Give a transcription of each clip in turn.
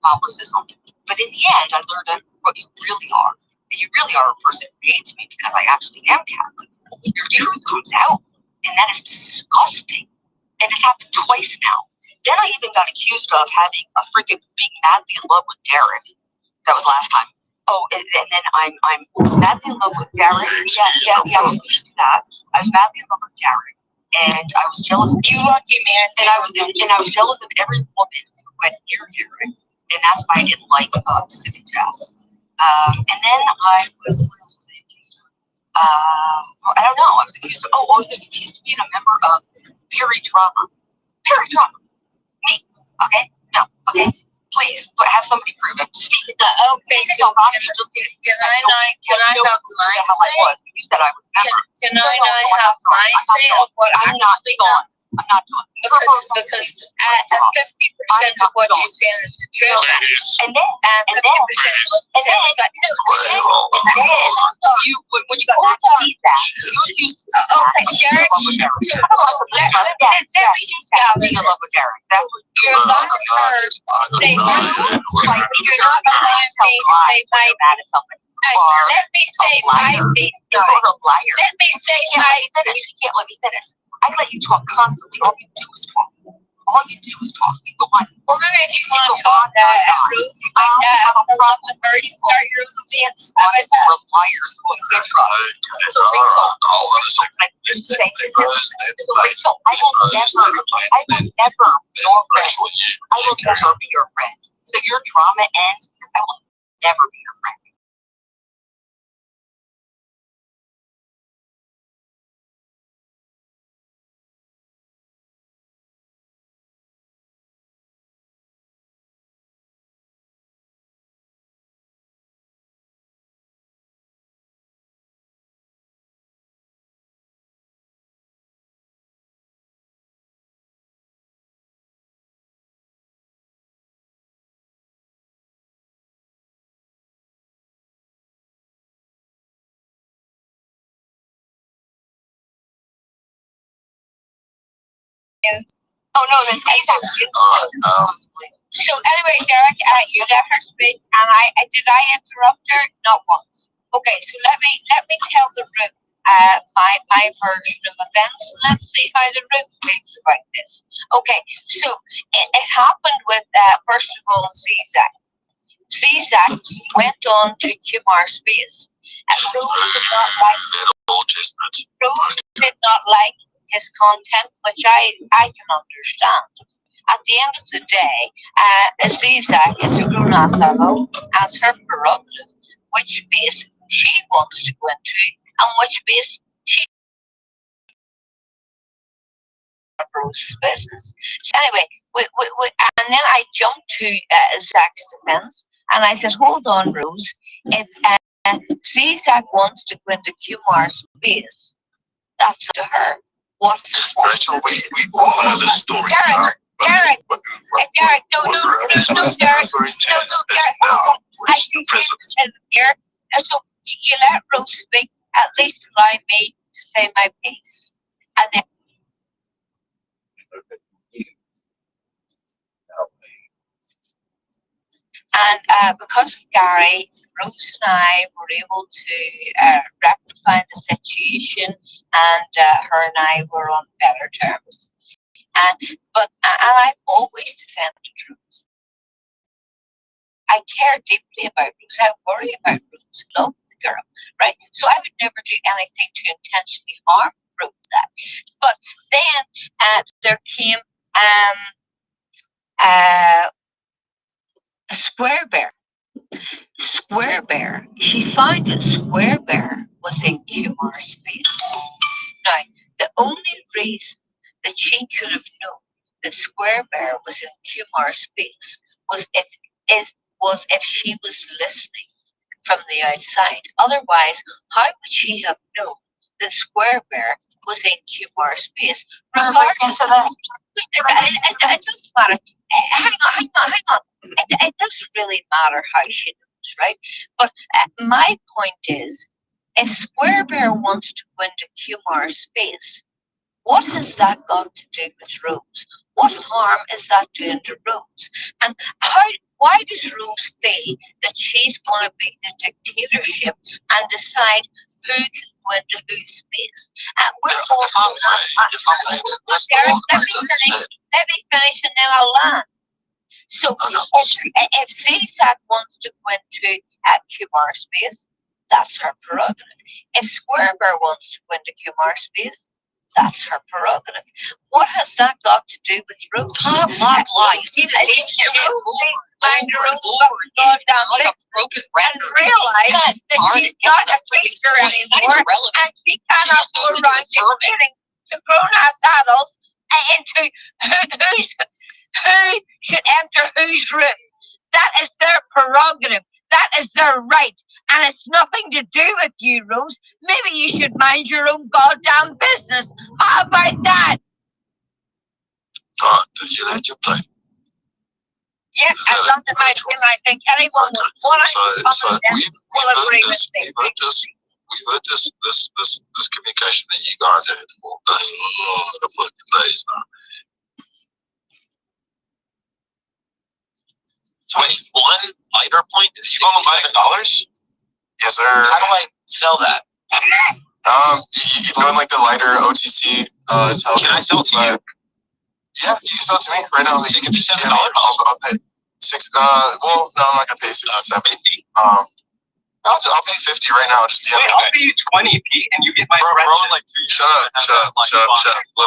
Catholicism. But in the end, I learned what you really are. And you really are a person who hates me because I actually am Catholic. Your truth comes out, and that is disgusting. And it happened twice now. Then I even got accused of having a freaking being madly in love with Derek. That was last time. Oh, and then I'm madly in love with Derek. Yeah, I was used to that. I was madly in love with Derek, and I was jealous of you, lucky man. And I was jealous of every woman who went near Derek, and that's why I didn't like Pacific Jazz. And then I was. What else was I accused of? I don't know. I was accused of. I was accused of being a member of Perry Drama. Perry Drama. Me. Okay. No. Okay. Please have somebody prove it. Steve. Okay. So can I have my say? You said I was a member. Can I have my say of what I'm not done? I'm not done. Because 50% of what you're saying is the truth. And then you when you got back to see that, you used to Derek. Being in love with Derek. That's what you're not heard. You're not allowed to say my bad at somebody. Let me say my piece. You're a liar. Let me say my piece. You can't let me finish. I let you talk constantly. All you do is talk. All you do is talk. You go on. Well, maybe if you want to talk that, I have a problem with her. You start your own dance. We're liars. So Rachel, I will never be your friend. I will never be your friend. So your drama ends because I will never be your friend. Oh no, then say that. So anyway, Derek, you let her speak, and did I interrupt her? Not once. Okay, so let me tell the room my version of events. Let's see how the room thinks about this. Okay, so it happened with first of all Zizak. Zizak went on to Kumar Space. Rose did not like his content, which I can understand. At the end of the day, Zizak is a Grunasavo as her prerogative, which space she wants to go into and which space she Rose's business. So anyway, and then I jumped to Zach's defense and I said, hold on, Rose, if Zach wants to go into Kumar's space, that's to her. What's we know the story. Derek, no, Derek. I think here. So you let Rose speak, at least allow me to say my piece. And then because of Gary, Rose and I were able to rectify the situation, and her and I were on better terms. And I've always defended Rose. I care deeply about Rose. I worry about Rose. Love the girl, right? So I would never do anything to intentionally harm Rose. That, but then there came a Square Bear. Square Bear. She found that Square Bear was in Kumar's space. Now, the only reason that she could have known that Square Bear was in Kumar's space was if she was listening from the outside. Otherwise, how would she have known that Square Bear was in Kumar's space? Regardless of that, it doesn't matter. Hang on. It doesn't really matter how she knows, right? But my point is, if Square Bear wants to go into Kumar's space, what has that got to do with Rose? What harm is that doing to Rose? And Why does Rose feel that she's going to be the dictatorship and decide who can go into whose space? We're all. If I'm right, what's the Derek, wrong right? let me finish and then I'll land. So if CSAT wants to go into QMR space, that's her prerogative. If Square Bear wants to go into QMR space, that's her prerogative. What has that got to do with Rose? Blah, blah, blah. You see the same shit Mind your own goddamn like a broken and record. realize that she's not a teacher anymore and she cannot go around dictating to grown-ass adults into who should enter whose room. That is their prerogative. That is their right. And it's nothing to do with you, Rose. Maybe you should mind your own goddamn business. How about that? You had your play. Yeah, as long as I think anyone would want to will agree with me. We've heard this communication that you guys had for a lot of fucking days now. 21 lighter point is $65. Yes, sir. How do I sell that? You can run like the lighter OTC. Can I sell it to you? Yeah, you can sell it to me right now. You can just $67. I'll pay $6. Well, no, I'm not gonna pay $67. I'll pay $50 right now. Just wait, I'll pay you $20, Pete, and you get my bro, like shut up. Let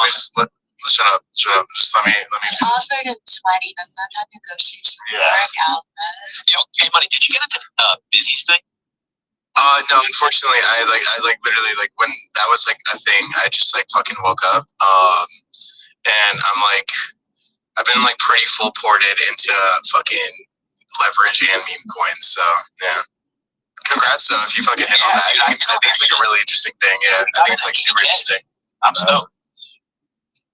me just shut up. Just let me. Offered him 20. That's not how negotiations work, Alpha. Okay, money. Did you get into Busy's thing? No, unfortunately, I literally when that was like a thing, I just like fucking woke up. And I'm like, I've been like pretty full ported into fucking leverage and meme coins. So yeah. Congrats if you fucking hit on that. Dude, I think it's like a really interesting thing. Yeah, I think it's like super interesting. I'm stoked.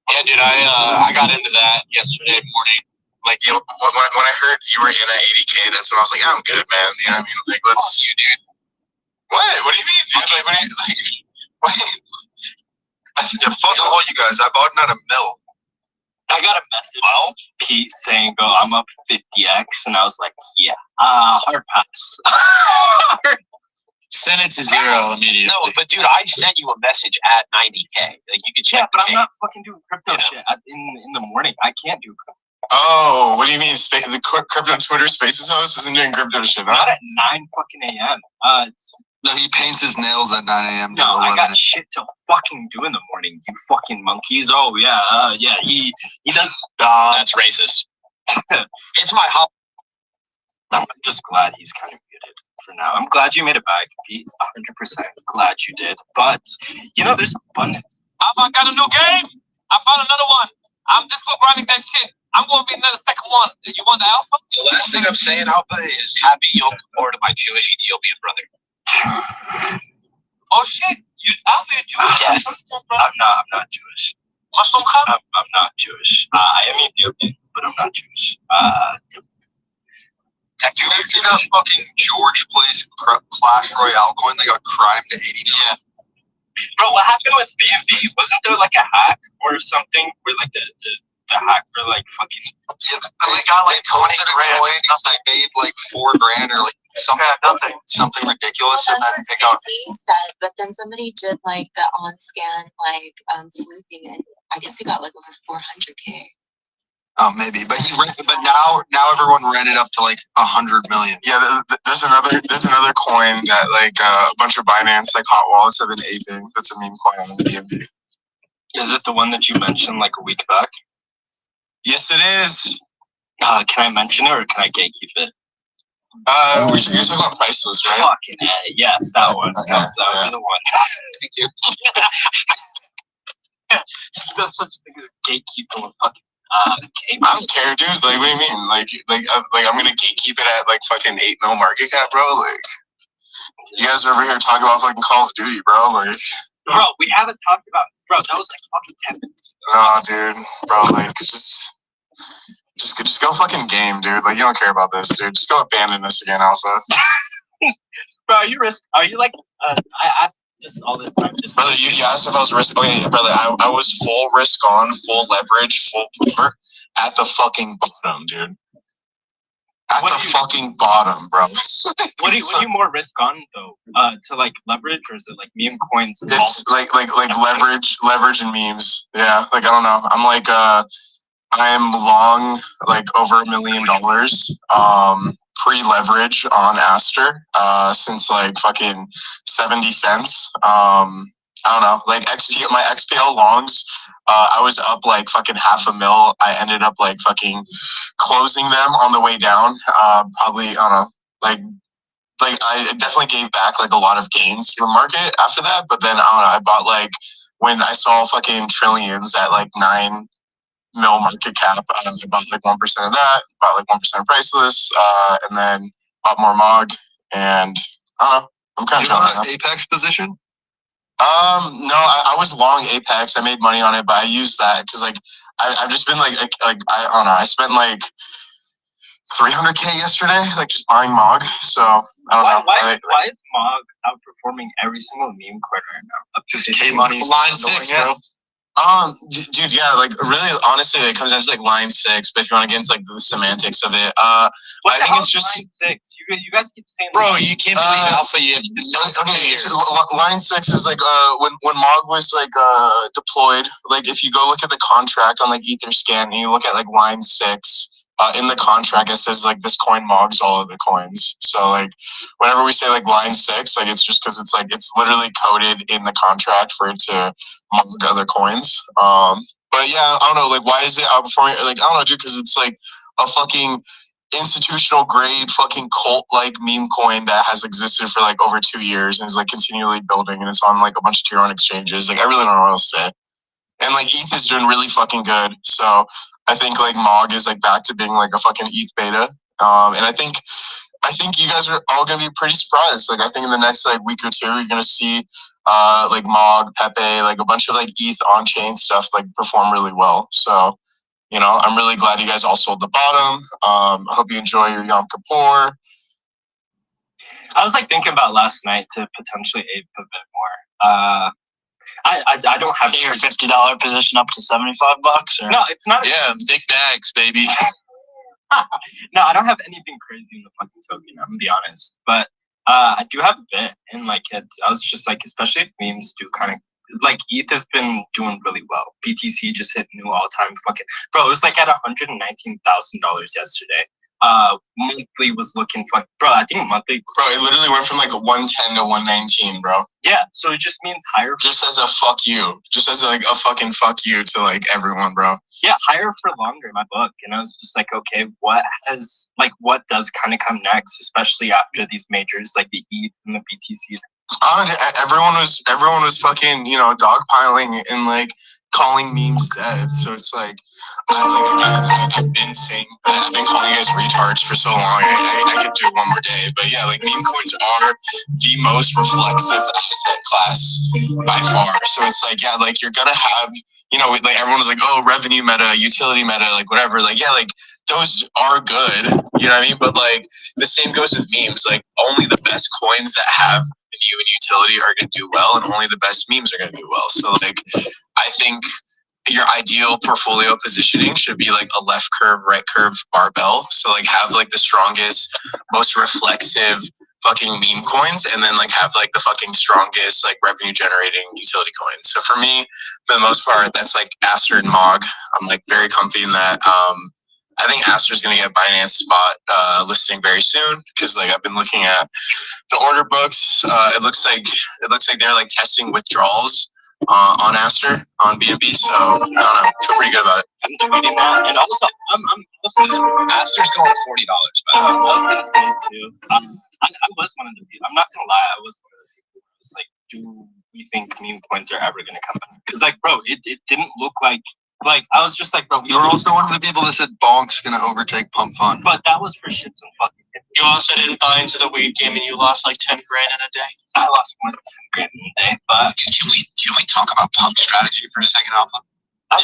Yeah, dude, I got into that yesterday morning. Like, when I heard you were in at 80K, that's when I was like, yeah, I'm good, man. You know what I mean? Like, let's you, dude. What do you mean, dude? Like, yeah, fuck all you guys. I bought not a mill. I got a message from Pete saying, "Oh, I'm up 50x," and I was like, "Yeah, hard pass." Send it to 0 immediately. No, but dude, I sent you a message at 90K. Like you could check. Yeah, but I'm not fucking doing crypto shit in the morning. I can't do crypto. Oh, what do you mean? The crypto Twitter Spaces host isn't doing crypto shit, huh? Not at 9 fucking a.m. No, he paints his nails at 9 a.m. No, I got shit to fucking do in the morning. You fucking monkeys. Oh yeah, yeah. He does. That's racist. It's my hobby. I'm just glad he's kind of muted for now. I'm glad you made it back, Pete. 100% glad you did. But there's abundance. I got a new game. I found another one. I'm just grinding that shit. I'm going to be another second one. You want the alpha? The last thing I'm saying, Alpha, is happy Yom Kippur to my Jewish Ethiopian brother. Oh shit! Alpha, you're Jewish? Yes. I'm not Jewish. Muslim come? I'm not Jewish. I am Ethiopian, but I'm not Jewish. Did you see that fucking George plays Clash Royale coin? They got crimed to 80. Yeah. Bro, what happened with BNB? Wasn't there like a hack or something where like the hacker like fucking they got like 20 grand. They made like $4,000 or like something ridiculous, Well, and then that's they what got. CC said, but then somebody did like the on scan sleuthing, and I guess he got like over 400K. Oh, maybe, but now everyone ran it up to like 100 million. Yeah, there's another coin that like a bunch of Binance like hot wallets have been aping. That's a meme coin on the BNB. Is it the one that you mentioned like a week back? Yes, it is. Can I mention it or can I gatekeep it? You're talking about Priceless, right? Fucking A, yes, that one. Okay, that would be the one. Thank you. There's such thing as gatekeeping with fucking game. I don't care, dude. Like, what do you mean? Like I'm gonna gatekeep it at like fucking 8 mil market cap, bro. Like, you guys are over here talking about fucking Call of Duty, bro. Like, bro, we haven't talked about. Bro, that was like fucking 10 minutes ago. No, dude, bro. Like, just go fucking game, dude. Like, you don't care about this, dude. Just go abandon this again, Alpha. Bro, are you like? I ask this all the time. Just brother, you asked if I was risk. Okay, brother, I was full risk on, full leverage, full port at the fucking bottom, dude. At the fucking bottom, bro. What do you more risk on though? To like leverage, or is it like meme coins? It's like leverage and memes. Yeah, like I don't know. I'm like I am long like over $1 million pre-leverage on Aster since like fucking 70 cents. I don't know, like my XPL longs, I was up like fucking $500,000. I ended up like fucking closing them on the way down. Probably, I don't know, like I definitely gave back like a lot of gains to the market after that. But then I don't know, I bought like when I saw fucking trillions at like 9 mil market cap, I bought like 1% of that, bought like 1% of priceless, and then bought more MOG, and I don't know, I'm kind of trying Apex position. No, I was long Apex. I made money on it, but I used that because like I've just been like I don't know. I spent like $300K yesterday, like just buying MOG. So I don't know. Why is MOG outperforming every single meme coin right now? Just K money line 6, bro. Dude, yeah, like really, honestly, it comes down to like line 6. But if you want to get into like the semantics of it, I think it's just line 6. You guys keep saying, bro, you can't believe alpha yet. Okay, so line 6 is like when MOG was like deployed. Like if you go look at the contract on like Etherscan and you look at like line 6. In the contract, it says like this coin MOGs all of the coins. So like whenever we say like line 6, like it's just because it's like it's literally coded in the contract for it to MOG other coins. But yeah, I don't know. Like why is it outperforming? Like I don't know, dude. Because it's like a fucking institutional grade fucking cult like meme coin that has existed for like over 2 years and is like continually building, and it's on like a bunch of tier 1 exchanges. Like I really don't know what else to say. And like ETH is doing really fucking good. So I think like MOG is like back to being like a fucking ETH beta. And I think you guys are all gonna be pretty surprised. Like I think in the next like week or two, you're gonna see like MOG, Pepe, like a bunch of like ETH on-chain stuff like perform really well. So, you know, I'm really glad you guys all sold the bottom. I hope you enjoy your Yom Kippur. I was like thinking about last night to potentially ape a bit more. I don't have your $50 position up to $75, or no, it's not. Yeah, big bags, baby. No, I don't have anything crazy in the fucking token. I'm gonna be honest, but I do have a bit, and like I was just like, especially if memes do kind of like ETH has been doing really well. BTC just hit new all-time fucking bro. It was like at $119,000 yesterday. Monthly was looking for bro. I think monthly, bro. It literally went from like 110 to 119, bro. Yeah, so it just means higher. Just as a fuck you, just as like a fucking fuck you to like everyone, bro. Yeah, higher for longer in my book, and I was just like, okay, what does kind of come next, especially after these majors like the ETH and the BTC. Everyone was fucking, you know, dogpiling and like calling memes dead. So it's like I've been calling you guys retards for so long. I could do it one more day. But yeah, like meme coins are the most reflexive asset class by far. So it's like, yeah, like you're gonna have, you know, like everyone was like, oh, revenue meta, utility meta, like whatever. Like, yeah, like those are good, you know what I mean? But like the same goes with memes. Like only the best coins that have value and utility are going to do well, and only the best memes are going to do well. So like I think your ideal portfolio positioning should be like a left curve, right curve barbell. So like have like the strongest, most reflexive fucking meme coins, and then like have like the fucking strongest like revenue generating utility coins. So for me, for the most part, that's like Aster and MOG. I'm like very comfy in that. I think Aster's going to get Binance spot listing very soon, because like I've been looking at the order books. It looks like they're like testing withdrawals on Aster on BNB. So I don't know, feel pretty good about it. I'm tweeting that, and also I'm Aster's going $40. But I was gonna say too. I was one of the people. I'm not gonna lie. I was one of the people who was like, do we think meme coins are ever gonna come back? Because like, bro, it didn't look like. Like, I was just like, bro. You were also one of the people that said Bonk's gonna overtake Pump Fund. But that was for shits and fucking. You also didn't buy into the weed game, and you lost like 10 grand in a day. I lost more than 10 grand in a day. But can we talk about pump strategy for a second, Alpha?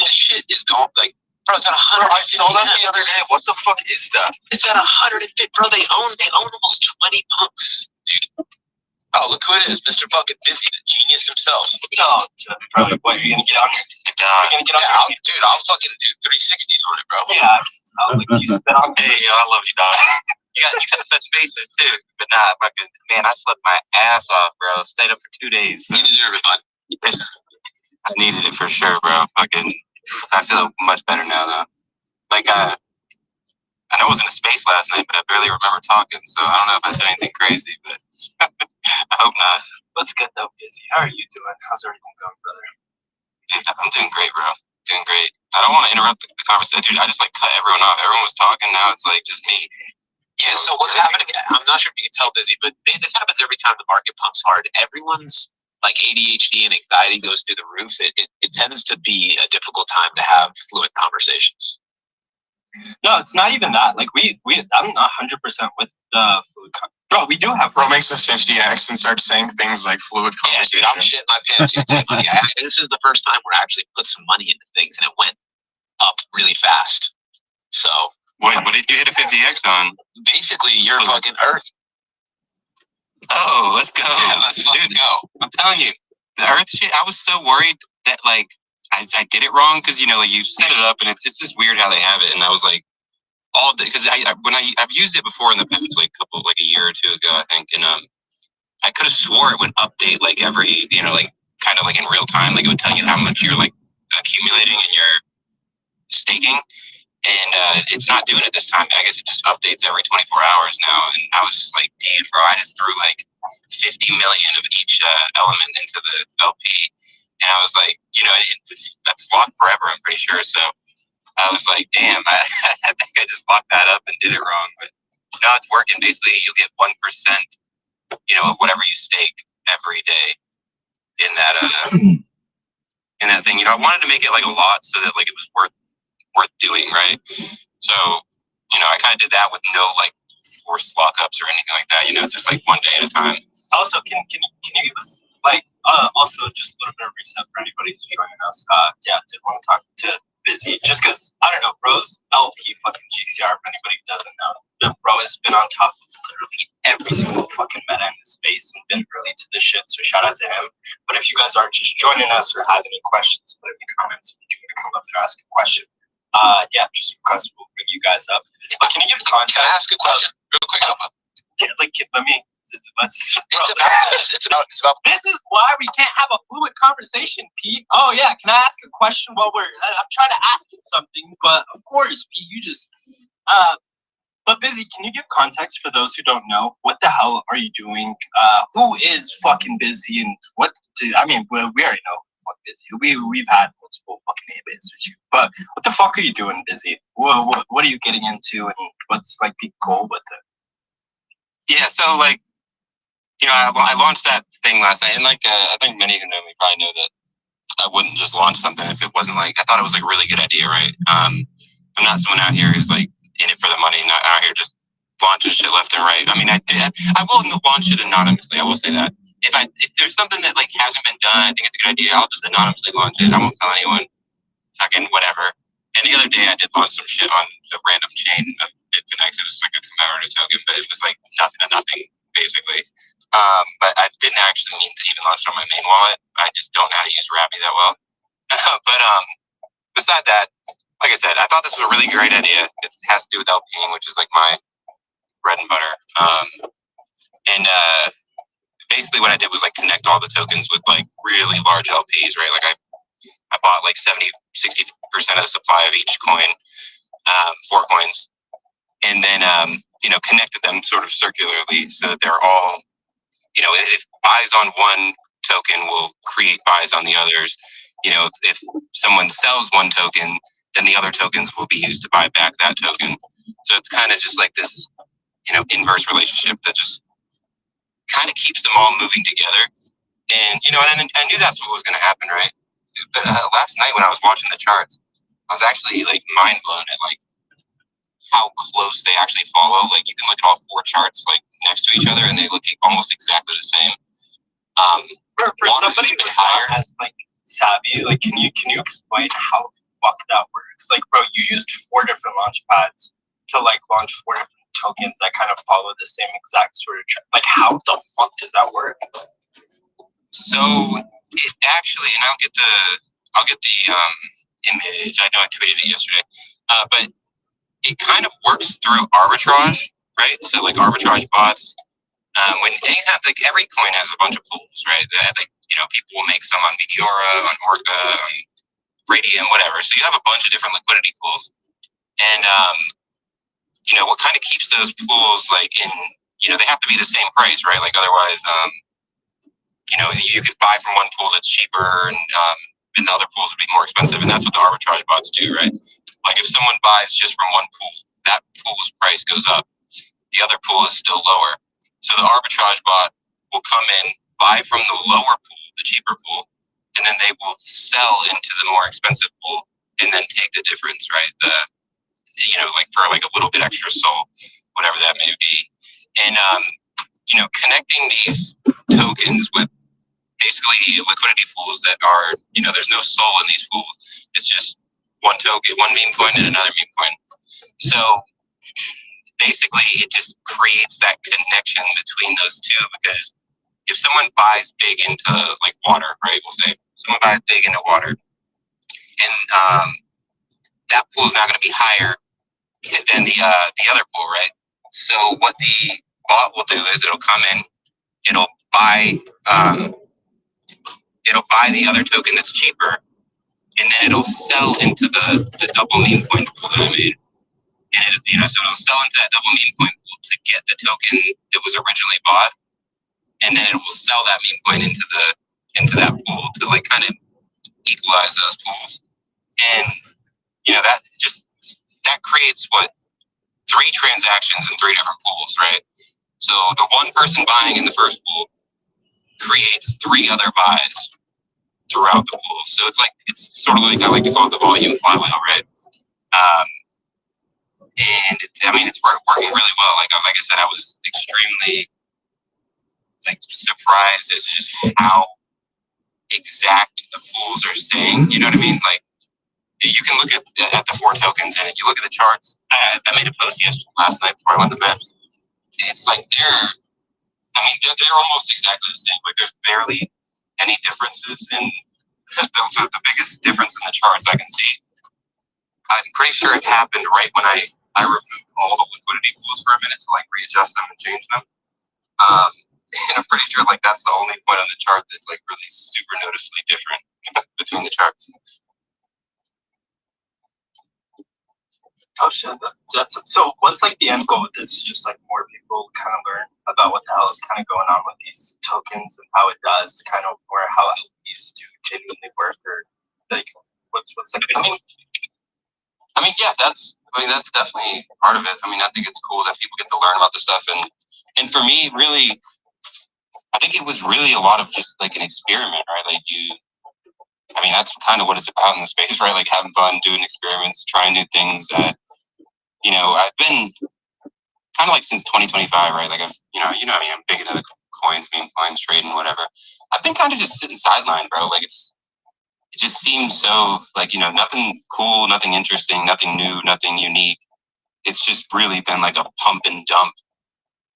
This shit is going like, bro. It's at 100. I saw that the other day. What the fuck is that? It's at 150, bro. They own almost 20 punks, dude. Oh, look who it is, Mr. Fucking Busy, the genius himself. No, bro, what, are you gonna get on here? You're gonna get on Dude, I'll fucking do 360s on it, bro. Yeah. out. Like, you spit on. Hey, yo, I love you, dog. You got to touch bases too, but nah, fucking man, I slept my ass off, bro. Stayed up for 2 days. You deserve it, bud. I needed it for sure, bro. Fucking, I feel much better now, though. Like, I know I was in a space last night, but I barely remember talking, so I don't know if I said anything crazy, but I hope not. Let's get though, Busy. How are you doing? How's everything going, brother? Dude, I'm doing great, bro. Doing great. I don't want to interrupt the conversation, dude. I just like cut everyone off. Everyone was talking. Now it's like just me. Yeah. So what's happening? I'm not sure if you can tell, Busy, but man, this happens every time the market pumps hard. Everyone's like ADHD and anxiety goes through the roof. It tends to be a difficult time to have fluid conversations. No, it's not even that. Like I'm not 100% with the fluid. Bro, we do have. Bro makes a 50x and starts saying things like fluid conversations. Yeah, dude, I'm shitting my pants. Money. This is the first time we're actually put some money into things, and it went up really fast. So What did you hit a 50x on? basically, you're fucking Earth. Oh, let's go. Yeah, let's fucking go. I'm telling you, the Earth shit. I was so worried that like I did it wrong because you know like you set it up and it's just weird how they have it, and I was like all day because I've used it before in the past like a year or two ago I think, and I could have swore it would update like every like kind of like in real time, like it would tell you how much you're like accumulating in your staking. And it's not doing it this time. I guess it just updates every 24 hours now. And I was just like, damn, bro, I just threw like 50 million of each element into the LP. And I was like, that's locked forever, I'm pretty sure. So I was like, damn, I think I just locked that up and did it wrong. But now it's working. Basically, you'll get 1%, of whatever you stake every day in that thing. I wanted to make it like a lot so that like it was worth doing, right? So, I kind of did that with no like forced lockups or anything like that. It's just like one day at a time. Also, can you give us like also just a little bit of reset for anybody who's joining us? Did want to talk to Busy just because I don't know, bro's LP fucking GCR. For anybody who doesn't know, bro has been on top of literally every single fucking meta in this space and been early to this shit. So shout out to him. But if you guys are just joining us or have any questions, put it in the comments. If you want to come up and ask a question, just request. We'll bring you guys up. But can you give context? Can I ask a question real quick? Let's. It's about. This is why we can't have a fluid conversation, Pete. Oh yeah, can I ask a question while I'm trying to ask you something, but of course, Pete, you just. But Busy, can you give context for those who don't know? What the hell are you doing? Who is fucking Busy, and what? We already know. Busy. We've had multiple fucking A-bases with you, but what the fuck are you doing, Busy? What are you getting into, and what's like the goal with it? Yeah, so like, I launched that thing last night, and like I think many who know me probably know that I wouldn't just launch something if it wasn't like I thought it was like a really good idea, right? I'm not someone out here who's like in it for the money, not out here just launching shit left and right. I mean, I will launch it anonymously. I will say that. If there's something that like hasn't been done, I think it's a good idea. I'll just anonymously launch it. I won't tell anyone. Fucking whatever. And the other day I did launch some shit on the random chain of Bitfinex. It was like a commemorative token, but it was like nothing basically. But I didn't actually mean to even launch it on my main wallet. I just don't know how to use Rappi that well. But beside that, like I said, I thought this was a really great idea. It has to do with LPing, which is like my bread and butter. Basically what I did was like connect all the tokens with like really large LPs, right? Like I bought like 60% of the supply of each coin, 4 coins, and then connected them sort of circularly so that they're all, if buys on one token will create buys on the others. If someone sells one token, then the other tokens will be used to buy back that token. So it's kind of just like this, inverse relationship that just kind of keeps them all moving together. And, and I knew that's what was going to happen, right? But last night when I was watching the charts, I was actually like mind blown at like how close they actually follow. Like you can look at all 4 charts like next to each other and they look almost exactly the same. For somebody who's not as like savvy, like can you explain how the fuck that works? Like, bro, you used 4 different launch pads to like launch 4 different tokens that kind of follow the same exact sort of like how the fuck does that work? So it actually, and I'll get the image. I know I tweeted it yesterday, but it kind of works through arbitrage, right? So like arbitrage bots, when anytime, like every coin has a bunch of pools, right? That, like, people will make some on Meteora, on Orca, on Radium, whatever. So you have a bunch of different liquidity pools. And, what kind of keeps those pools like in, they have to be the same price, right? Like otherwise, you could buy from one pool that's cheaper and the other pools would be more expensive. And that's what the arbitrage bots do, right? Like if someone buys just from one pool, that pool's price goes up. The other pool is still lower. So the arbitrage bot will come in, buy from the lower pool, the cheaper pool, and then they will sell into the more expensive pool and then take the difference, right? Like for like a little bit extra soul, whatever that may be. And, connecting these tokens with basically liquidity pools that are, there's no soul in these pools. It's just one token, one meme coin and another meme coin. So basically it just creates that connection between those two, because if someone buys big into like water, right? We'll say someone buys big into water, and that pool is not going to be higher than the other pool, right? So what the bot will do is it'll come in, it'll buy the other token that's cheaper, and then it'll sell into the double meme coin pool that I made. And so it'll sell into that double meme coin pool to get the token that was originally bought, and then it will sell that meme coin into that pool to like kind of equalize those pools. And that creates what, 3 transactions in 3 different pools, right? So the one person buying in the first pool creates 3 other buys throughout the pool. So it's sort of like, I like to call it the volume flywheel, right? And it's working really well. Like I said, I was extremely surprised as just how exact the pools are staying. You know what I mean? Like you can look at the 4 tokens, and if you look at the charts. I made a post last night before I went to bed. It's like they're almost exactly the same. Like there's barely any differences, and the biggest difference in the charts I can see, I'm pretty sure it happened right when I removed all the liquidity pools for a minute to like readjust them and change them. And I'm pretty sure like that's the only point on the chart that's like really super noticeably different between the charts. Oh shit, that's so. What's like the end goal with this? Just like more people kind of learn about what the hell is kind of going on with these tokens and how it does, kind of where how LPs do genuinely work, or like what's like. Yeah, that's definitely part of it. I think it's cool that people get to learn about this stuff, and for me, really, I think it was really a lot of just like an experiment, right? Like that's kind of what it's about in the space, right? Like having fun, doing experiments, trying new things. I've been kind of like since 2025, right? Like I'm big into the coins, meme coins, trading, whatever. I've been kind of just sitting sidelined, bro. Like it just seems so like, nothing cool, nothing interesting, nothing new, nothing unique. It's just really been like a pump and dump,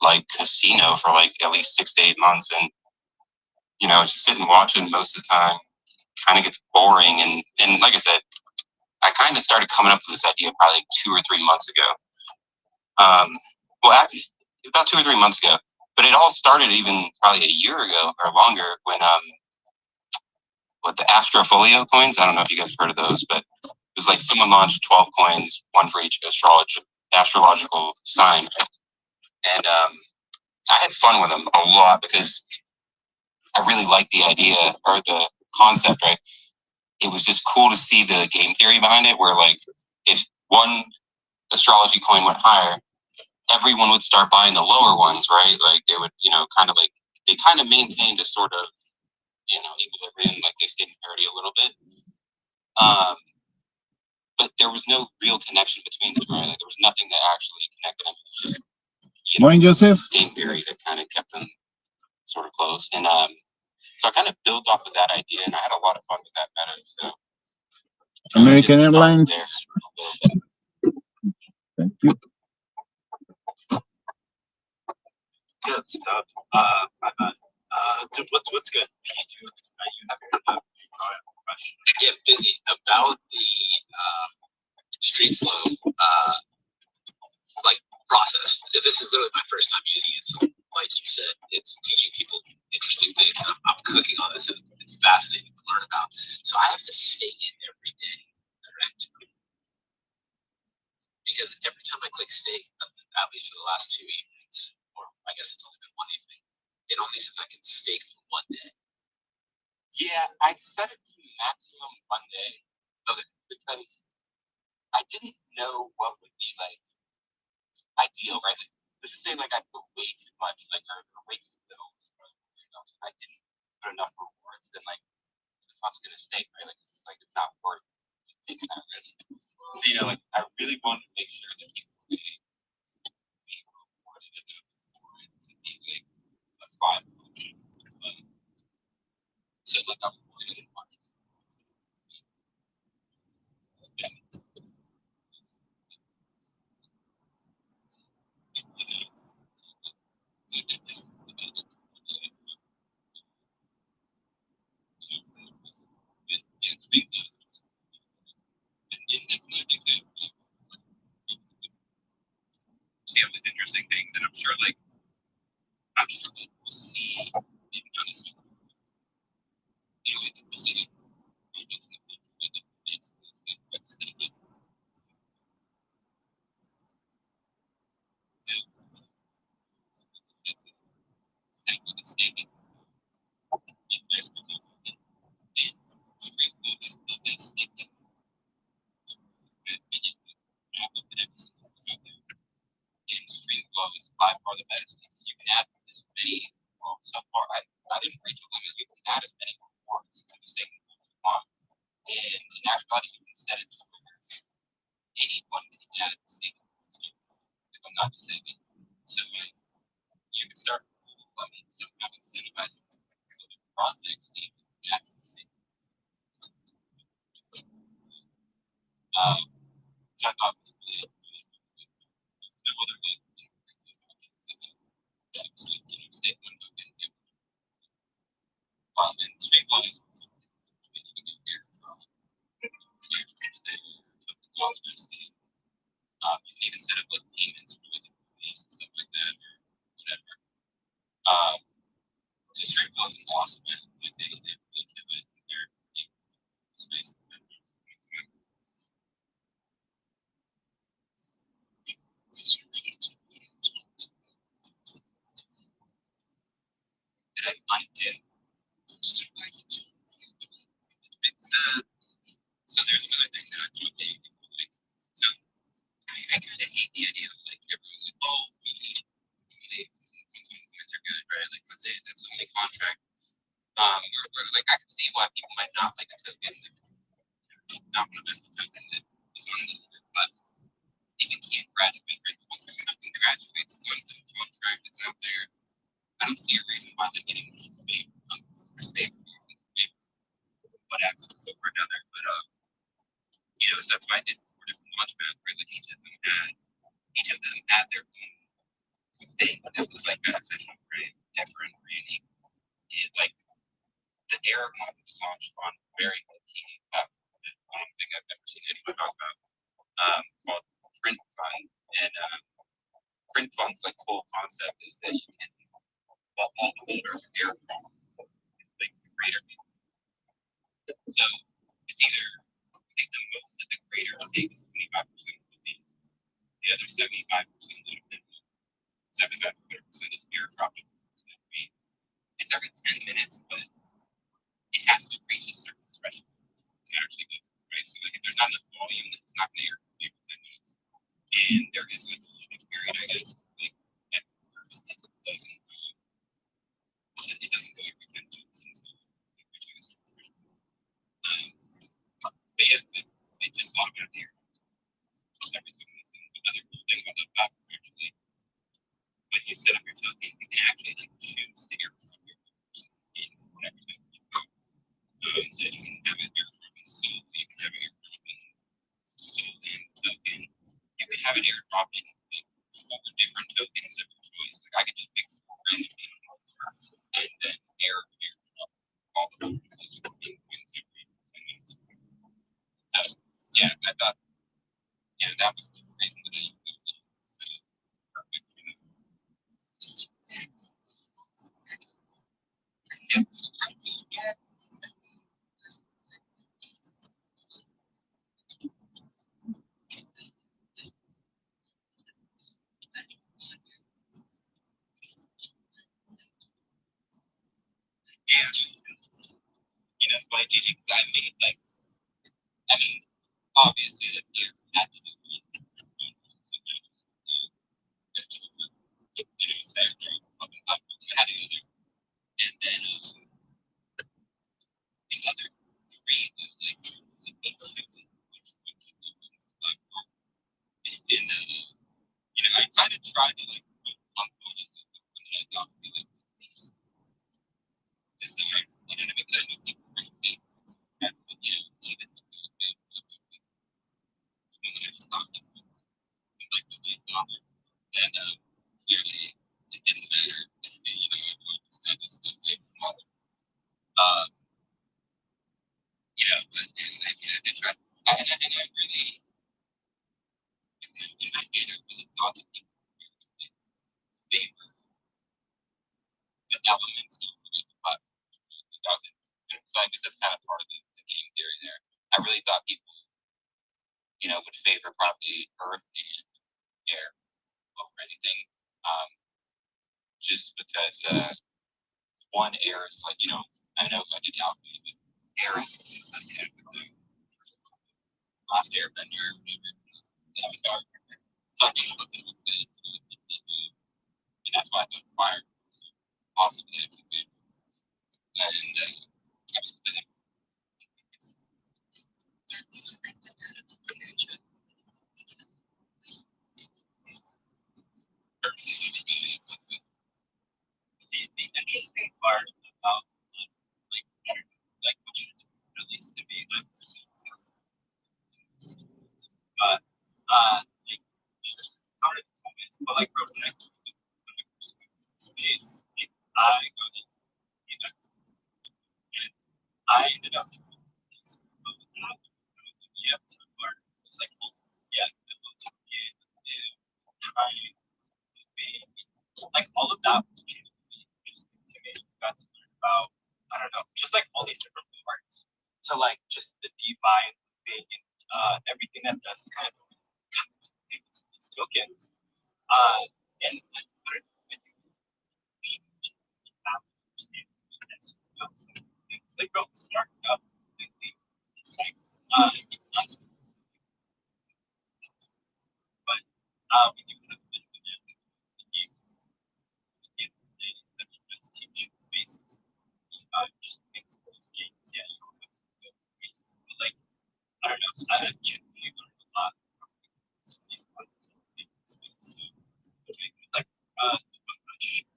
like casino for like at least 6 to 8 months. And, just sitting watching most of the time kind of gets boring. And like I said, I kind of started coming up with this idea probably like 2 or 3 months ago. Actually, about 2 or 3 months ago, but it all started even probably a year ago or longer when with the Astrofolio coins. I don't know if you guys heard of those, but it was like someone launched 12 coins, one for each astrological sign, and I had fun with them a lot because I really liked the idea or the concept. Right, it was just cool to see the game theory behind it, where like if one astrology coin went higher, everyone would start buying the lower ones, right? Like they would, they kind of maintained a sort of, equilibrium, like they stayed in parity a little bit. But there was no real connection between them, right? Like there was nothing that actually connected them. It was just, Morning, Joseph. Game theory that kind of kept them sort of close. And so I kind of built off of that idea, and I had a lot of fun with that meta. So American Airlines. Thank you. Good stuff. My bad. Dude, what's good? You have your question. Get busy about the street flow. process. This is literally my first time using it. So, like you said, it's teaching people interesting things. I'm cooking on this, and it's fascinating to learn about. So I have to stay in every day, correct? Because every time I click stay, at least for the last 2 evenings, or I guess it's only been one evening, it only says I can stake for 1 day. Yeah, I set it to maximum 1 day. Okay. Because I didn't know what would be like ideal, right? Like, let's just say like I put way too much, like or way too little. You know, I didn't put enough rewards, then like the fuck's gonna stake, right? Like it's just like it's not worth taking that risk. So you know, like I really wanted to make sure that people would be rewarded enough for it to be like a fun option. So like I'm worried I didn't want it. See, it was interesting things, and I'm sure like we'll see. Maybe not as you know, we'll see. And stream flow is by far the best. You can add as many. Well, so far I didn't reach a limit. You can add as many rewards to the same as you want. And in actuality, you can set it to where anyone can add the same if I'm not mistaken. So like you can start somehow incentivizing projects that you can actually see. Which I thought was really, really, really cool. No other like stake one token and stream flow is you can do here from your stake token logs by stake. You can even set up like payments for like employees and stuff like that or whatever. So stream flow is an awesome man. Like they really do it in their space. Did I undo? So there's another thing that I thought maybe people like. So I kind of hate the idea of like everyone's like, oh, only points are good, right? Like let's say that's the only contract. Where like I can see why people might not like a token, not want to miss the token that is on the but if it can't graduate, right? Once the token graduates, it's on some contract, it's out there. I don't see a reason why like anyone should pay whatever over another. But you know, so that's why I did 4 different launch pads, right? Like each of them had their own thing that was like beneficial, right? Different, unique. Like the Arab one was launched on very key platform that I don't think I've ever seen anyone talk about, called Print Fund. And Print Fund's like whole concept is that you can all the holders of Arab like the creator. So it's either I think the most that the creator will take is 25% of the fees. The other 75% of it, 75 to 100% is airdropping. It's every 10 minutes, but it has to reach a certain threshold to actually go through, right? So like if there's not enough volume, then it's not going to air for 10 minutes. And there is like a loading period, I guess. Like at first, it doesn't go every 10 minutes until it reaches a certain threshold. But yeah, it just automatically airs every 2 minutes. And another cool thing about that platform actually, when you set up your token, you can actually like choose to airdrop your person in whatever token you want. So you can have it airdropping soul, you can have it airdropping soul and token, you can have it airdropping like 4 different tokens of your choice. Like I could just pick 4 random animals and then airdrop all the tokens in every 10 minutes. So yeah, I thought that was the reason that I used it. my GG because I made like, I mean, obviously the beer had to do with it. So they're fucking up. So I had to go there. And then the other three, like big shit, and you know, I kind of tried to like pump on this, and then I got really just like, you know, because I knew people were really famous, and you know, even if it was good, and then I just thought like the lead author, and clearly it didn't matter, you know, everyone just had this stuff like, you know, but I mean, I did try, and I really, in my head, I really thought that people really favor the elements of like the platform. So I guess that's kind of part of the game theory there. I really thought people, you know, would favor probably earth and air over anything. Just because one, air is like, you know, I know I did alchemy, but air is associated with the last airbender, the Avatar. So I think looking with it, and that's why I thought fire was possibly actually good. And I was thinking, earth is everybody, but the interesting part about like like what should at least to me like but like part of this moment, but like bro, when I space, like I got in Phoenix and I ended up in this yeah to learn. It's like yeah, I love to get time being like all of that was genuinely interesting to me. I got to learn about I don't know, just like all these different parts to like just the DeFi being everything that does kind of come to these tokens. And like what are you have to understand that's some of these things like real smart up completely. It's like but we do have a bit of a natural game that does teach basics. Just makes those games, yeah, you don't have to go crazy. But like I don't know, I have genuinely learned a lot from some of these classes in the space. So like one much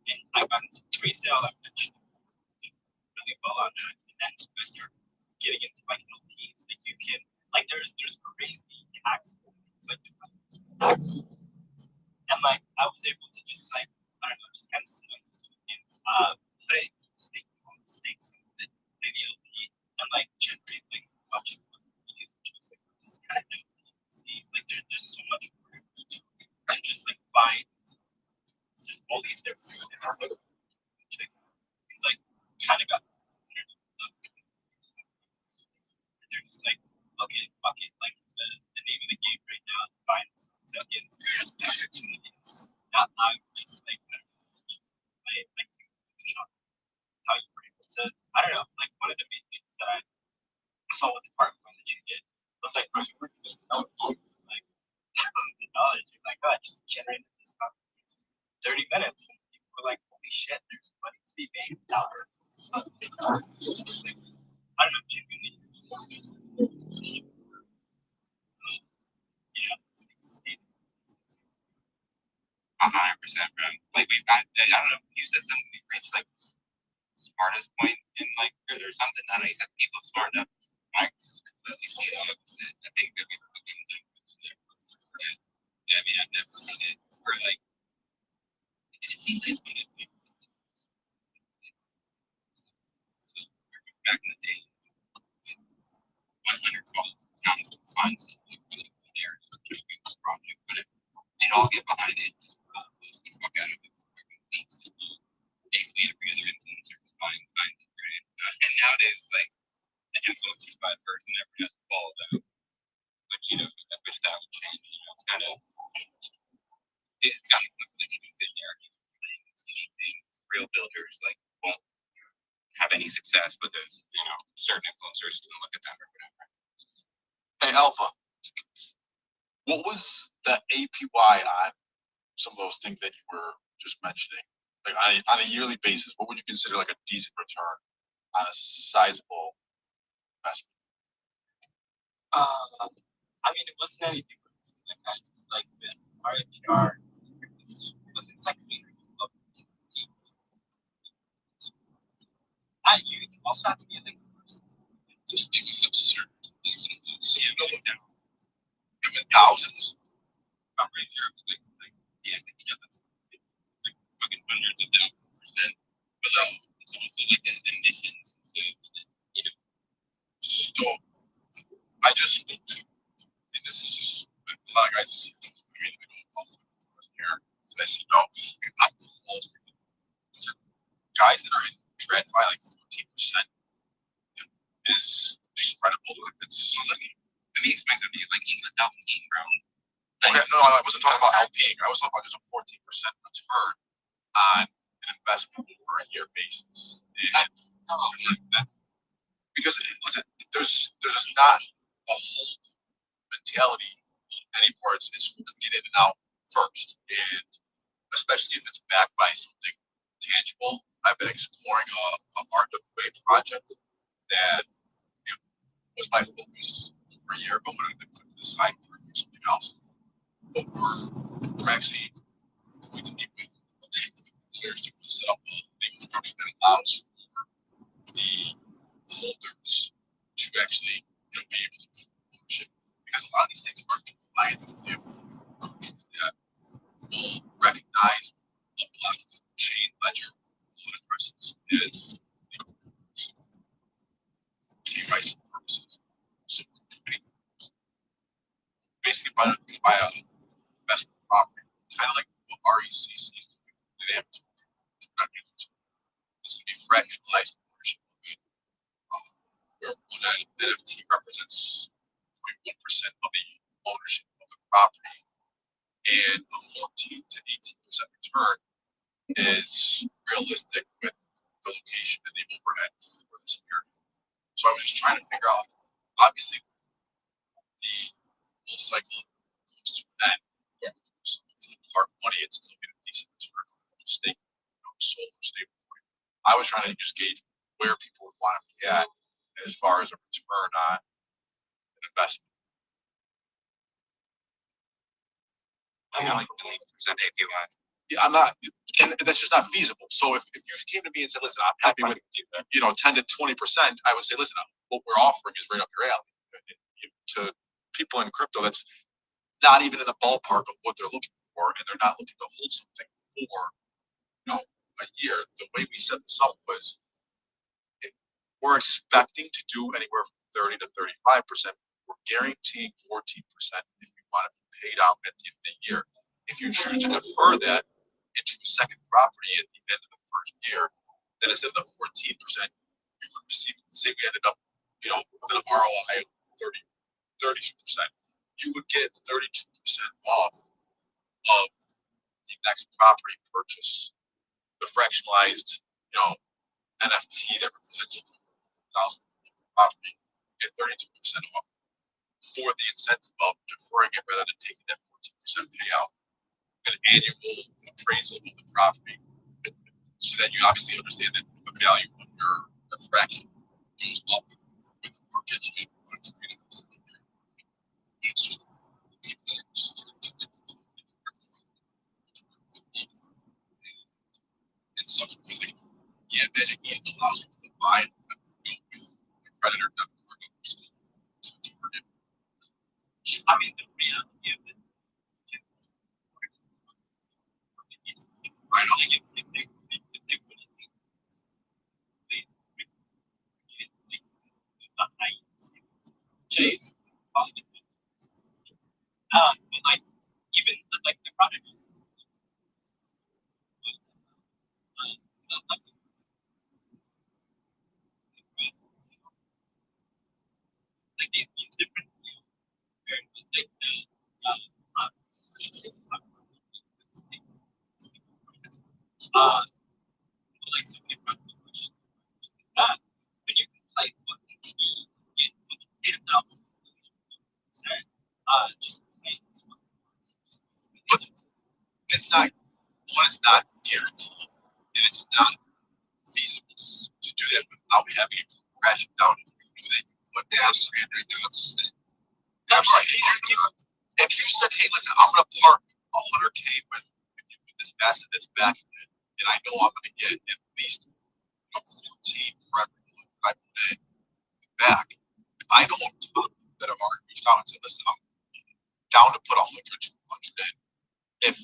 and I got into pre-sale. I mentioned really well on that, and then I start getting into like LPs. Like you can like there's crazy tax things like and like I was able to just like I don't know, just kind of sit on these tokens, play stake some of it, maybe LP, and like generate like a bunch of LPs, which was like this kind of see like there's so much more than just like buying. There's all these different because like kind of got and they're just like okay fuck it like the name of the game right now is buying some tokens there's opportunities not just like like how you were able to I don't know like one of the main things that I saw with the part one that you did was like bro you were doing so like thousands of dollars you're like oh I just generated this about 30 minutes and people were like holy shit there's money to be made now so, like, I don't know genuinely yeah 100%, bro. Like I don't know. You said something. We reached like the smartest point in like or something. I don't know. You said people smart enough. I completely see the opposite. I think that we were looking like yeah. I mean, I've never seen it where like it seems like when it back in the day, 100 pounds to find something really cool there. Just do this project, but if they'd all get behind it, just post the fuck out of it for fucking weeks. Basically, every other influencer was buying behind the brand. And nowadays, like, the influencers buy first and everyone has to follow them. But, you know, I wish that would change. You know, it's kind of like even good narratives, things, unique things, real builders, like, won't have any success because certain influencers didn't look at that or whatever. Hey, Alpha, what was the APY on some of those things that you were just mentioning? Like on a yearly basis, what would you consider like a decent return on a sizable investment? I mean, it wasn't anything like that. It's like the RAPR was exactly of you also have to be like first. It was absurd. It was thousands. I'm pretty sure it was like fucking hundreds of %. But it's also like emissions and stuff. So I just spoke to, and this is a lot of guys. I mean, I know here. I said, no, I'm from Wall Street. For guys that are in TradFi, like 14% is incredible. It's to me expensive to like even the top team, bro. okay, no, I wasn't talking about LPing. I was talking about just a 14% return on an investment over a year basis. That's Because listen, there's just not a whole mentality anymore. It's who can get in and out first, and especially if it's backed by something tangible. I've been exploring a RWA project that was my focus for a year ago when I put it to the side for something else. But we're actually going to meet with players to set up a legal structure that allows for the holders to actually be able to ownership, because a lot of these things aren't compliant with countries that will recognize a blockchain ledger wallet addresses as KYC purposes. So basically buy a investment property, kind of like what RECC is doing. They have to it's going to be fractionalized ownership of it, where one NFT represents 0.1% of the ownership of the property, and a 14 to 18% return is realistic with the location and the overhead for this area. So I was just trying to figure out, obviously, the full cycle comes to an end. Yeah. So it's the park money, it's still get a decent return on the stake, solar stable coin. I was trying to just gauge where people would want to be at as far as a return on an investment. I mean, like 20% APY. Yeah, I'm not, and that's just not feasible. So if you came to me and said, listen, I'm happy with 10 to 20%, I would say, listen, what we're offering is right up your alley. To people in crypto, that's not even in the ballpark of what they're looking for, and they're not looking to hold something for a year. The way we set this up was we're expecting to do anywhere from 30 to 35%. We're guaranteeing 14% if you want to be paid out at the end of the year. If you choose to defer that into a second property at the end of the first year, then instead of the 14%, you would receive, say we ended up, with an ROI of 32%, you would get 32% off of the next property purchase, the fractionalized, NFT that represents 1,000 property, you get 32% off for the incentive of deferring it rather than taking that 14% payout. An annual appraisal of the property, so that you obviously understand that the value of your fraction goes up with the market. It's just people that are starting to it sucks because Magic Eden allows people to buy it with the creditor network still to target. I mean, the reality of it is I don't think if they wouldn't the heights chase but like even like the product like these different like like so many it's not one. It's not guaranteed, and it's not feasible to do that without having it crash down. If you knew that you put down right now, it's if you said, "Hey, listen, I'm going to park $100K with this asset that's back in it, and I know I'm going to get at least 14 for every one that I put in back," I know of two that have already reached out and said, "Listen, I'm down to put 100, 200 in if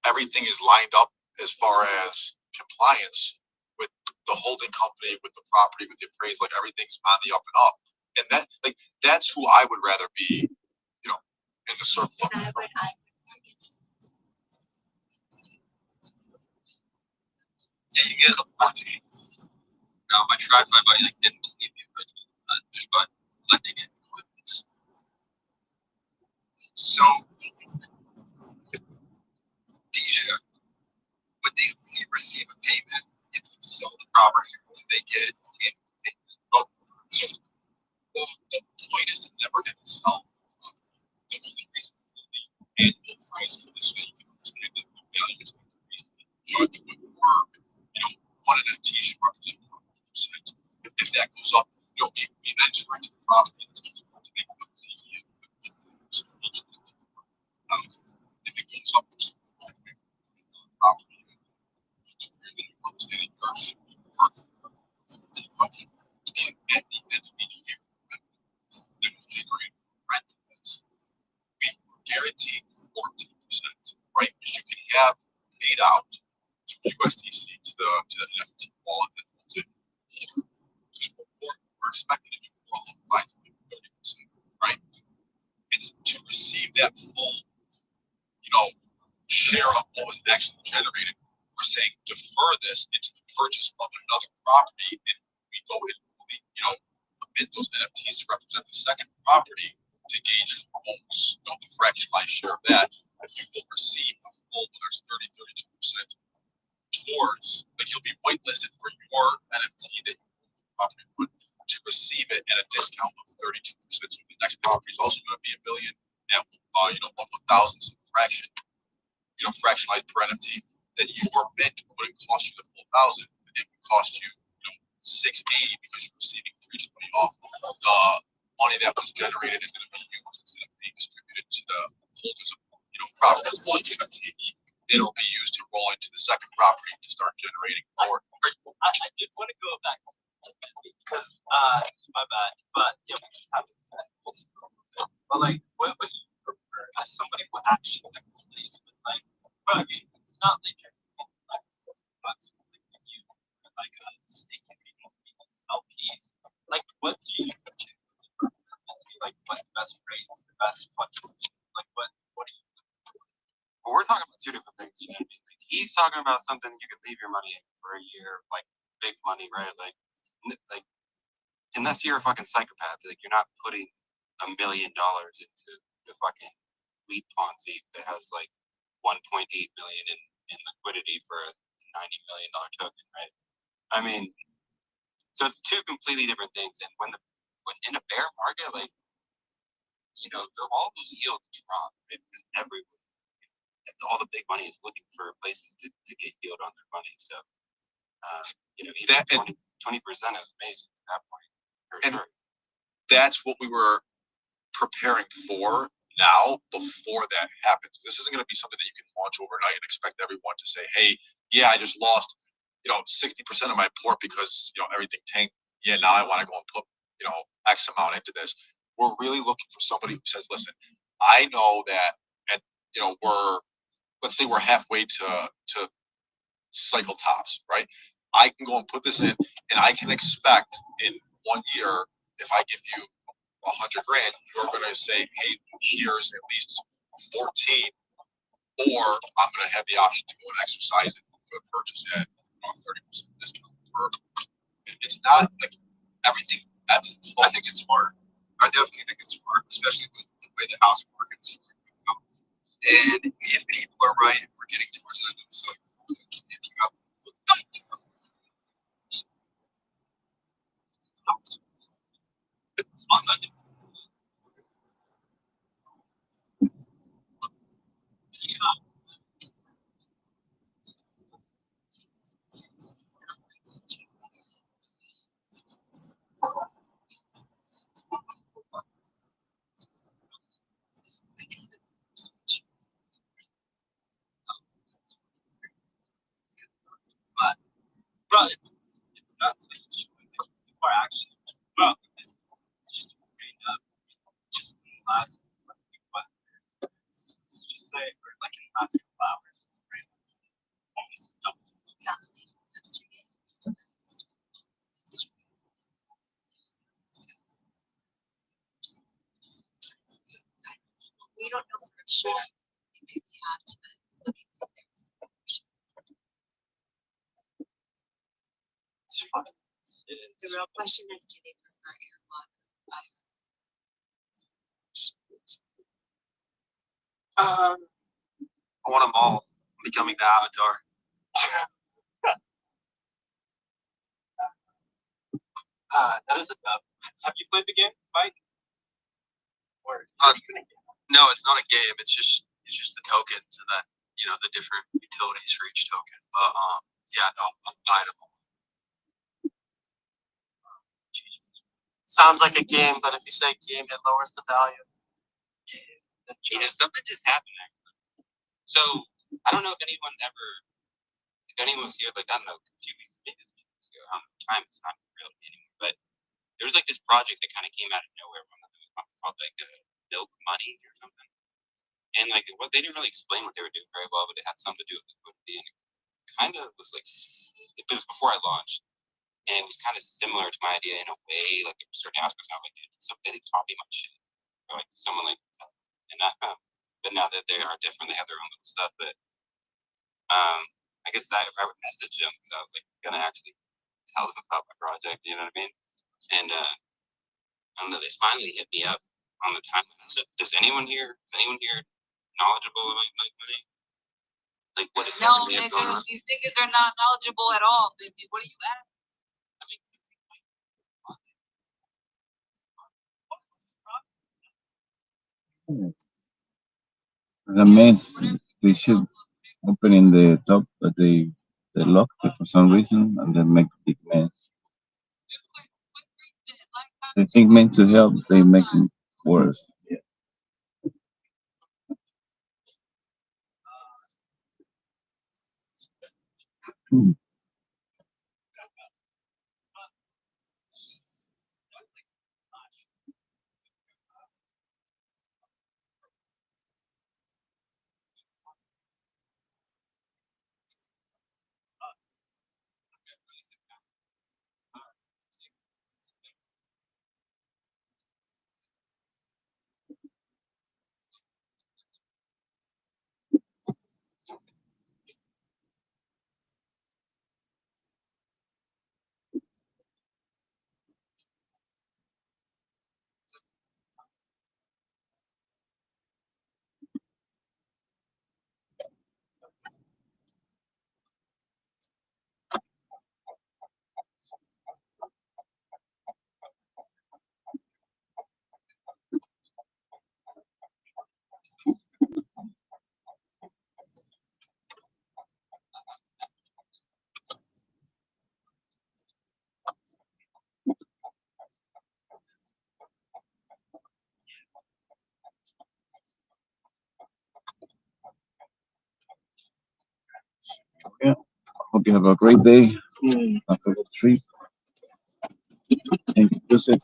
everything is lined up as far as compliance with the holding company, with the property, with the appraisal, like everything's on the up and up." And that's who I would rather be, in the circle. And I would Yeah, you guys are 14. Now, my tried five buddy didn't believe me, but just by letting it with this. So, Deja, would they receive a payment if you sell the property? Do they get a payment? Well, the point is to never have to sell the only reason for the annual price is so you can understand that the value is increased and judge what work, one NFT should represent 1%. If that goes up, we enter into the property and it's going to make it easy. So each if it goes up, it's going to be property. Understanding your should be worth 1,400. And at the end of each year, that will generate rent. We were guaranteed 14%, right? Which you can have paid out through USDC to the NFT wallet that holds it. We're expecting to do more along the lines of 30%, right? It's to receive that full, share of what was actually generated. We're saying defer this into the purchase of another property, and we go in, mint those NFTs to represent the second property to gauge almost the fractionalized share of that. You will receive a full, whether it's 30, 32% towards, you'll be whitelisted for your NFT that you property would to receive it at a discount of 32%. So the next property is also going to be $1 million at 1,000th fraction, fractionalized per NFT. Then your mint wouldn't cost you the full 1,000. It would cost you, $680 because you're receiving $320 off. The money that was generated is going to be used instead of being distributed to the holders of, properties one NFT. It'll be used to roll into the second property to start generating more. I did want to go back because my bad, but we just haven't. But what would you prefer as somebody who actually plays with buggy? It's not but you a stake LPs. What do you do? What's the best rates, the best fluctuation? What are you? Well, we're talking about two different things. You know what I mean? He's talking about something you could leave your money in for a year, big money, right? Unless you're a fucking psychopath, you're not putting $1 million into the fucking wheat Ponzi that has 1.8 million in liquidity for a $90 million token, right? I mean, so it's two completely different things. And when in a bear market, all those yields drop, right? Because all the big money is looking for places to get yield on their money. So, even 20% is amazing at that point, for sure. That's what we were preparing for now before that happens. This isn't going to be something that you can launch overnight and expect everyone to say, "Hey, yeah, I just lost, 60% of my port because, everything tanked. Yeah, now I want to go and put, X amount into this." We're really looking for somebody who says, "Listen, I know that let's say we're halfway to cycle tops, right? I can go and put this in, and I can expect in 1 year, if I give you 100 grand, you're going to say, hey, here's at least 14, or I'm going to have the option to go and exercise it for purchase at 30% discount." It's not everything. I think it's smart. I definitely think it's smart, especially with the way the housing market is. And if people are right, we're getting towards the end of the cycle. If you have bro, it's nuts. Like, people are actually, bro, it's just rained up just in the last, let's just say, or like in the last couple hours, it's rained up almost double. We don't know for sure. It may be hot, but it's looking like there's It's fun. the real question is, do they prefer air, water, fire? I want them all. Becoming the Avatar. That is a dub. Have you played the game, Mike? Or No, it's not a game. It's just the tokens and then the different utilities for each token. But yeah, no, I'm buying them all. Sounds like a game, but if you say game, it lowers the value. Something just happened there. So I don't know if anyone was here, like, I don't know, a few weeks, maybe a few weeks ago. Time is not real anymore, but there was like this project that kind of came out of nowhere. Called like Milk Money or something, and like what they didn't really explain what they were doing very well, but it had something to do with liquidity, and it kind of was like it was before I launched, and it was kind of similar to my idea in a way, like certain aspects. I was like, dude, somebody they copy my shit, or like someone like, and but now that they are different, they have their own little stuff. But I guess I would message them because I was like gonna actually tell them about my project. You know what I mean? And I don't know. They finally hit me up on the time. Is anyone here knowledgeable about Milk Money? Like, what is No, nigga, these niggas are not knowledgeable at all, baby. What are you asking? It's a mess. They should open in the top, but they locked it for some reason, and then make a big mess. They think meant to help, they make it worse. Yeah. Yeah. Hope you have a great day. Have a good trip. Thank you, Joseph.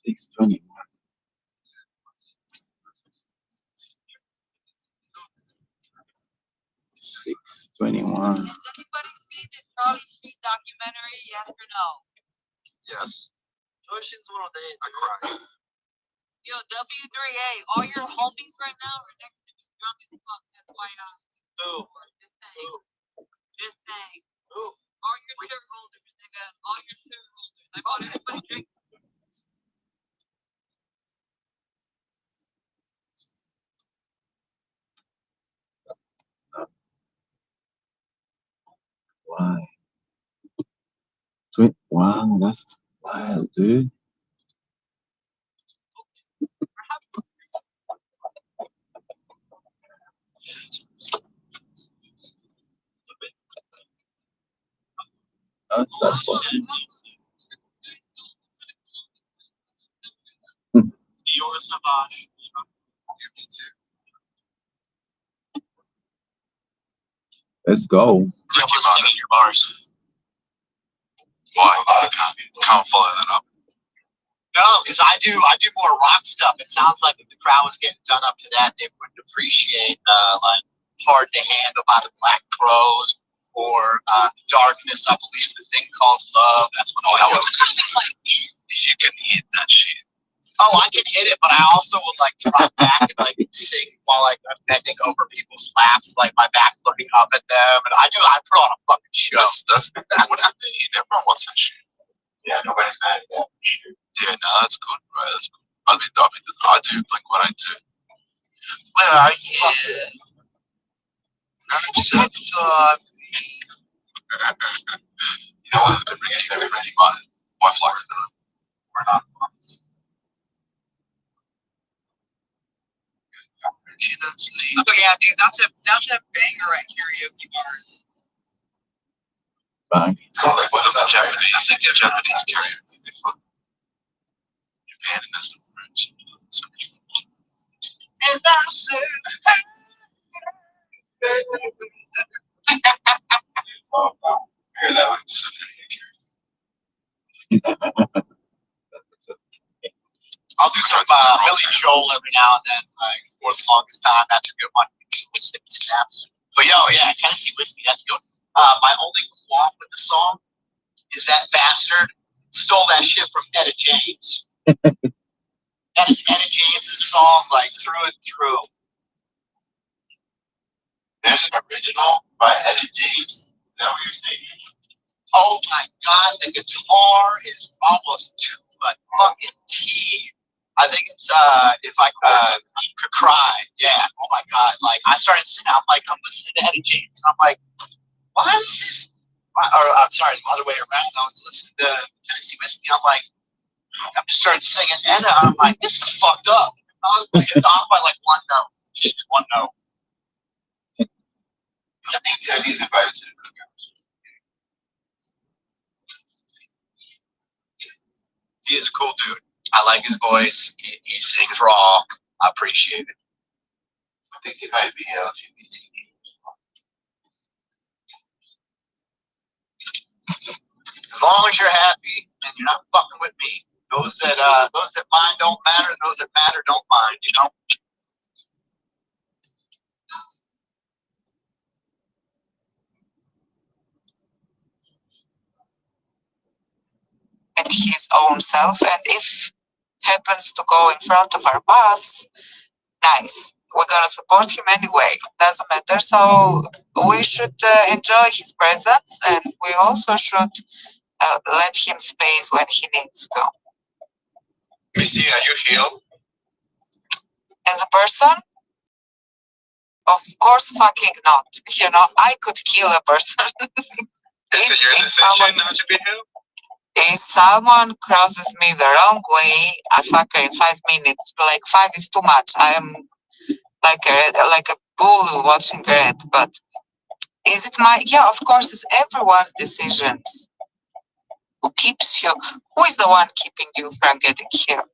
Six 20. 6:21. Has anybody seen the Charlie Sheen documentary? Yes or no? Yes. Ocean's one of the I cried. Yo, W3A, all your homies right now are next to me drunk as fuck, FYI. Who? Just saying. Who? All your shareholders, nigga. All your shareholders. I bought everybody drink. Why? 21, that's wild, dude. That's that fun. Dior Savage. Let's go. Yeah, we're singing your bars. Why? Can't follow that up. No, because I do more rock stuff. It sounds like if the crowd was getting done up to that, they wouldn't appreciate like Hard to Handle by the Black Crowes or Darkness, I believe the thing called Love. That's when all that was. You can hit that shit. Oh, I can hit it, but I also would like drop back and like sing while like I'm bending over people's laps, like my back looking up at them. And I put on a fucking show. That's what I mean. Everyone wants that shit. Yeah, nobody's mad at that. Yeah, no, that's good, bro. That's good. I do like what I do. Where are you? I'm so sorry. You know what? I bring it to everybody, but why flex it up? We're not. Oh yeah, dude, that's a banger at karaoke bars. Bang. It's not like what's that Japanese? I think Japanese karaoke. They fuck Japan and that's the French. And I said, Hear that one? I'll do some Billy Joel every now and then, like for the longest time. That's a good one. Snaps. But yeah, Tennessee Whiskey, that's good. My only qualm with the song is that bastard stole that shit from Etta James. That is Etta James' song, like through and through. There's an original by Etta James. Is that what you're saying? Oh my god, the guitar is almost to a fucking T. I think it's if I could cry. Yeah. Oh my god. Like I started singing. I'm listening to Eddie James. I'm like, why is this? Or I'm sorry, the other way around. I was listening to Tennessee Whiskey. I'm just started singing Etta. I'm like, this is fucked up. I was like, it's off by like one note. Just one note. I think Teddy's invited to the cookouts. He is a cool dude. I like his voice. He sings raw. I appreciate it. I think he might be LGBT. As long as you're happy and you're not fucking with me, those that mind don't matter, and those that matter don't mind. You know. And his own self, and if it happens to go in front of our paths, nice. We're gonna support him anyway. Doesn't matter. So we should enjoy his presence, and we also should let him space when he needs to. Missy, are you healed? As a person, of course, fucking not. You know, I could kill a person. Is it your decision not to be healed? If someone crosses me the wrong way, I'll fuck her in 5 minutes. Like 5 is too much. I am like a bull watching red. But is it my? Yeah, of course, it's everyone's decisions. Who keeps you? Who is the one keeping you from getting killed?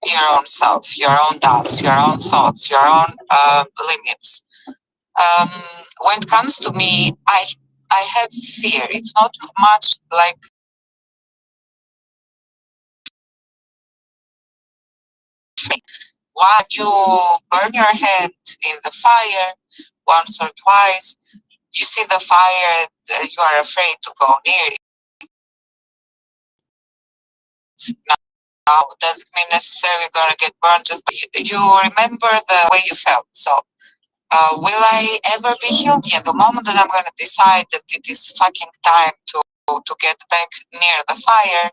Your own self, your own doubts, your own thoughts, your own limits. When it comes to me, I have fear. It's not much like. When you burn your hand in the fire once or twice, you see the fire, you are afraid to go near it. Now, doesn't mean necessarily you're gonna get burned, just but you remember the way you felt. So Will I ever be healed? Yeah, the moment that I'm gonna decide that it is fucking time to get back near the fire,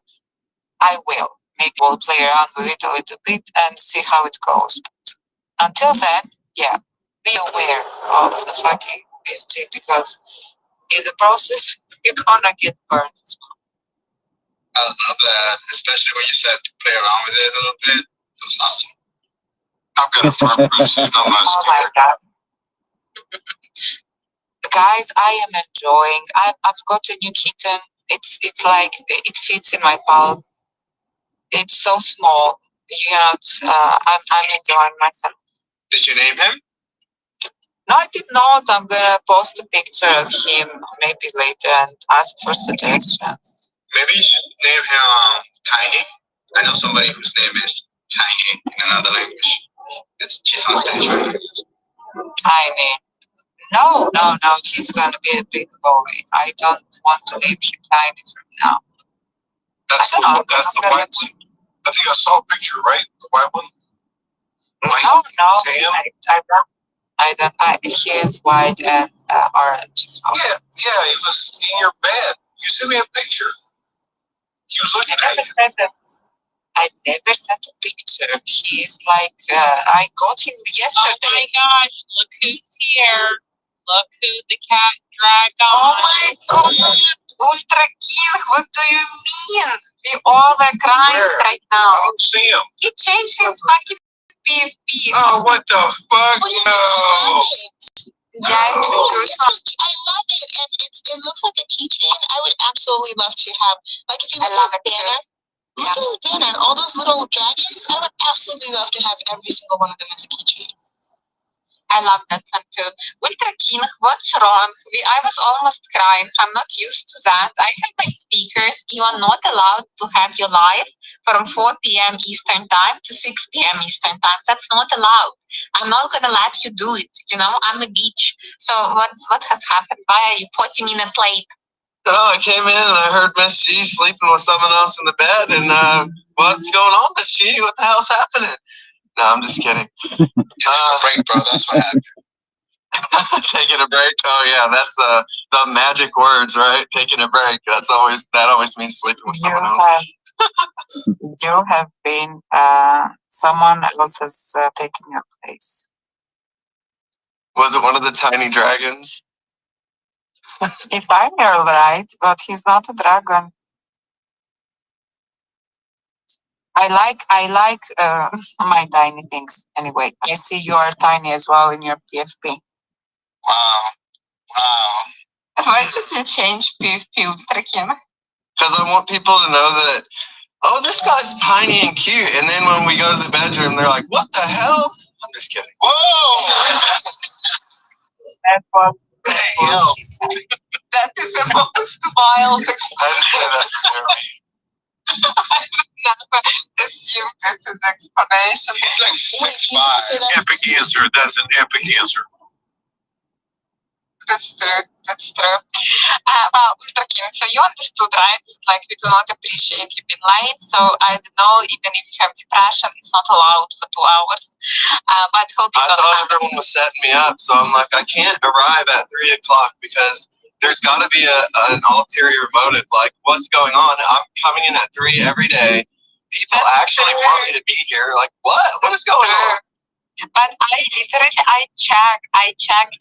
I will. Maybe we'll play around with it a little bit and see how it goes. But until then, yeah, be aware of the fucking mystery because in the process you're gonna get burned as well. I love that, especially when you said play around with it a little bit. It was awesome. I've got a fireproof suit. I'm not Oh my scared. god. Guys, I am enjoying. I've got a new kitten. It's like it fits in my palm. It's so small. You know, I'm enjoying myself. Did you name him? No, I did not. I'm gonna post a picture of him maybe later and ask for suggestions. Maybe you should name him Tiny. I know somebody whose name is Tiny in another language. She's on stage right now. Tiny. No. He's gonna be a big boy. I don't want to name him Tiny from now. That's I don't know. that's the white one. I think I saw a picture, right? The white one. No. I don't. He is white and orange. So. Yeah, he was in your bed. You sent me a picture. He was looking at you. I never sent a picture. He's like, I got him yesterday. Oh my gosh, look who's here. Look who the cat dragged on. Oh my god, Ultra King, what do you mean? We all were crying right now. I don't see him. He changed his fucking PFP. Oh, what the fuck? No. Yeah, it's a good one. I love it, and it looks like a keychain. I would absolutely love to have, like, if you look at his banner, look at his banner and all those little dragons. I would absolutely love to have every single one of them as a keychain. I love that one too. Ultra King, what's wrong? I was almost crying. I'm not used to that. I have my speakers. You are not allowed to have your live from 4 p.m. Eastern time to 6 p.m. Eastern time. That's not allowed. I'm not gonna let you do it. You know, I'm a bitch. So what has happened? Why are you 40 minutes late? Oh, I came in and I heard Miss G sleeping with someone else in the bed, and what's going on, Miss G? What the hell's happening? No, I'm just kidding. Taking a break, bro. That's what happened. Taking a break. Oh yeah, that's the magic words, right? Taking a break. That always means sleeping with someone else. You have been. Someone else has taken your place. Was it one of the tiny dragons? If I'm right, but he's not a dragon. I like my tiny things. Anyway, I see you are tiny as well in your PFP. Wow. Why did you change PFP, Ultra King? Because I want people to know that, oh, this guy's tiny and cute. And then when we go to the bedroom, they're like, what the hell? I'm just kidding. Whoa! That's what she said. That is the most wild explanation. That's silly. I would never assume this is explanation. He's like 6'5". Epic answer. That's an epic answer. That's true. Well, Ultra King, so you understood, right? Like, we do not appreciate you being late. So I don't know, even if you have depression, it's not allowed for 2 hours. But hope you I don't thought have everyone was setting me up, so I'm like, I can't arrive at 3 o'clock because there's got to be an ulterior motive. Like, what's going on? I'm coming in at 3 every day. People actually want me to be here. Like, what? What is going on? But I check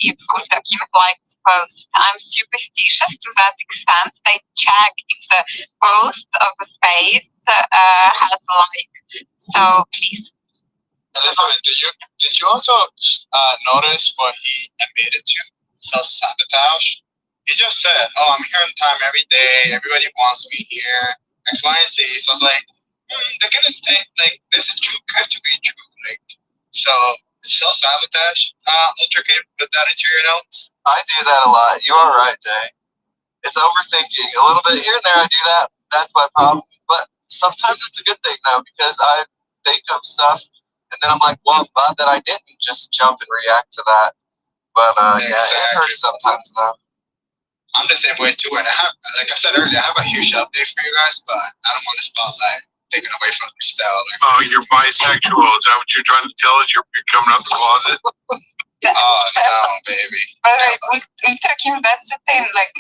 if Ultra King likes post. I'm superstitious to that extent. I check if the post of the space has a like. So please. Elizabeth, did you also notice what he admitted to? Self-sabotage. He just said, "Oh, I'm here on time every day. Everybody wants me here. X, Y, and Z." So I was like, they're gonna think like this is too good to be true. Like, so self-sabotage. Ultra, can you put that into your notes? I do that a lot. You are right, Jay. It's overthinking a little bit here and there. I do that. That's my problem. But sometimes it's a good thing though, because I think of stuff and then I'm like, well, I'm glad that I didn't just jump and react to that. But yeah, it hurts sometimes though. I'm the same way too, and I have, like I said earlier, I have a huge update for you guys, but I don't want the spotlight taken away from the style. Oh, you're bisexual. Is that what you're trying to tell us? You're coming out the closet? Oh no, baby. But Ultra Kim, that's the thing. Like,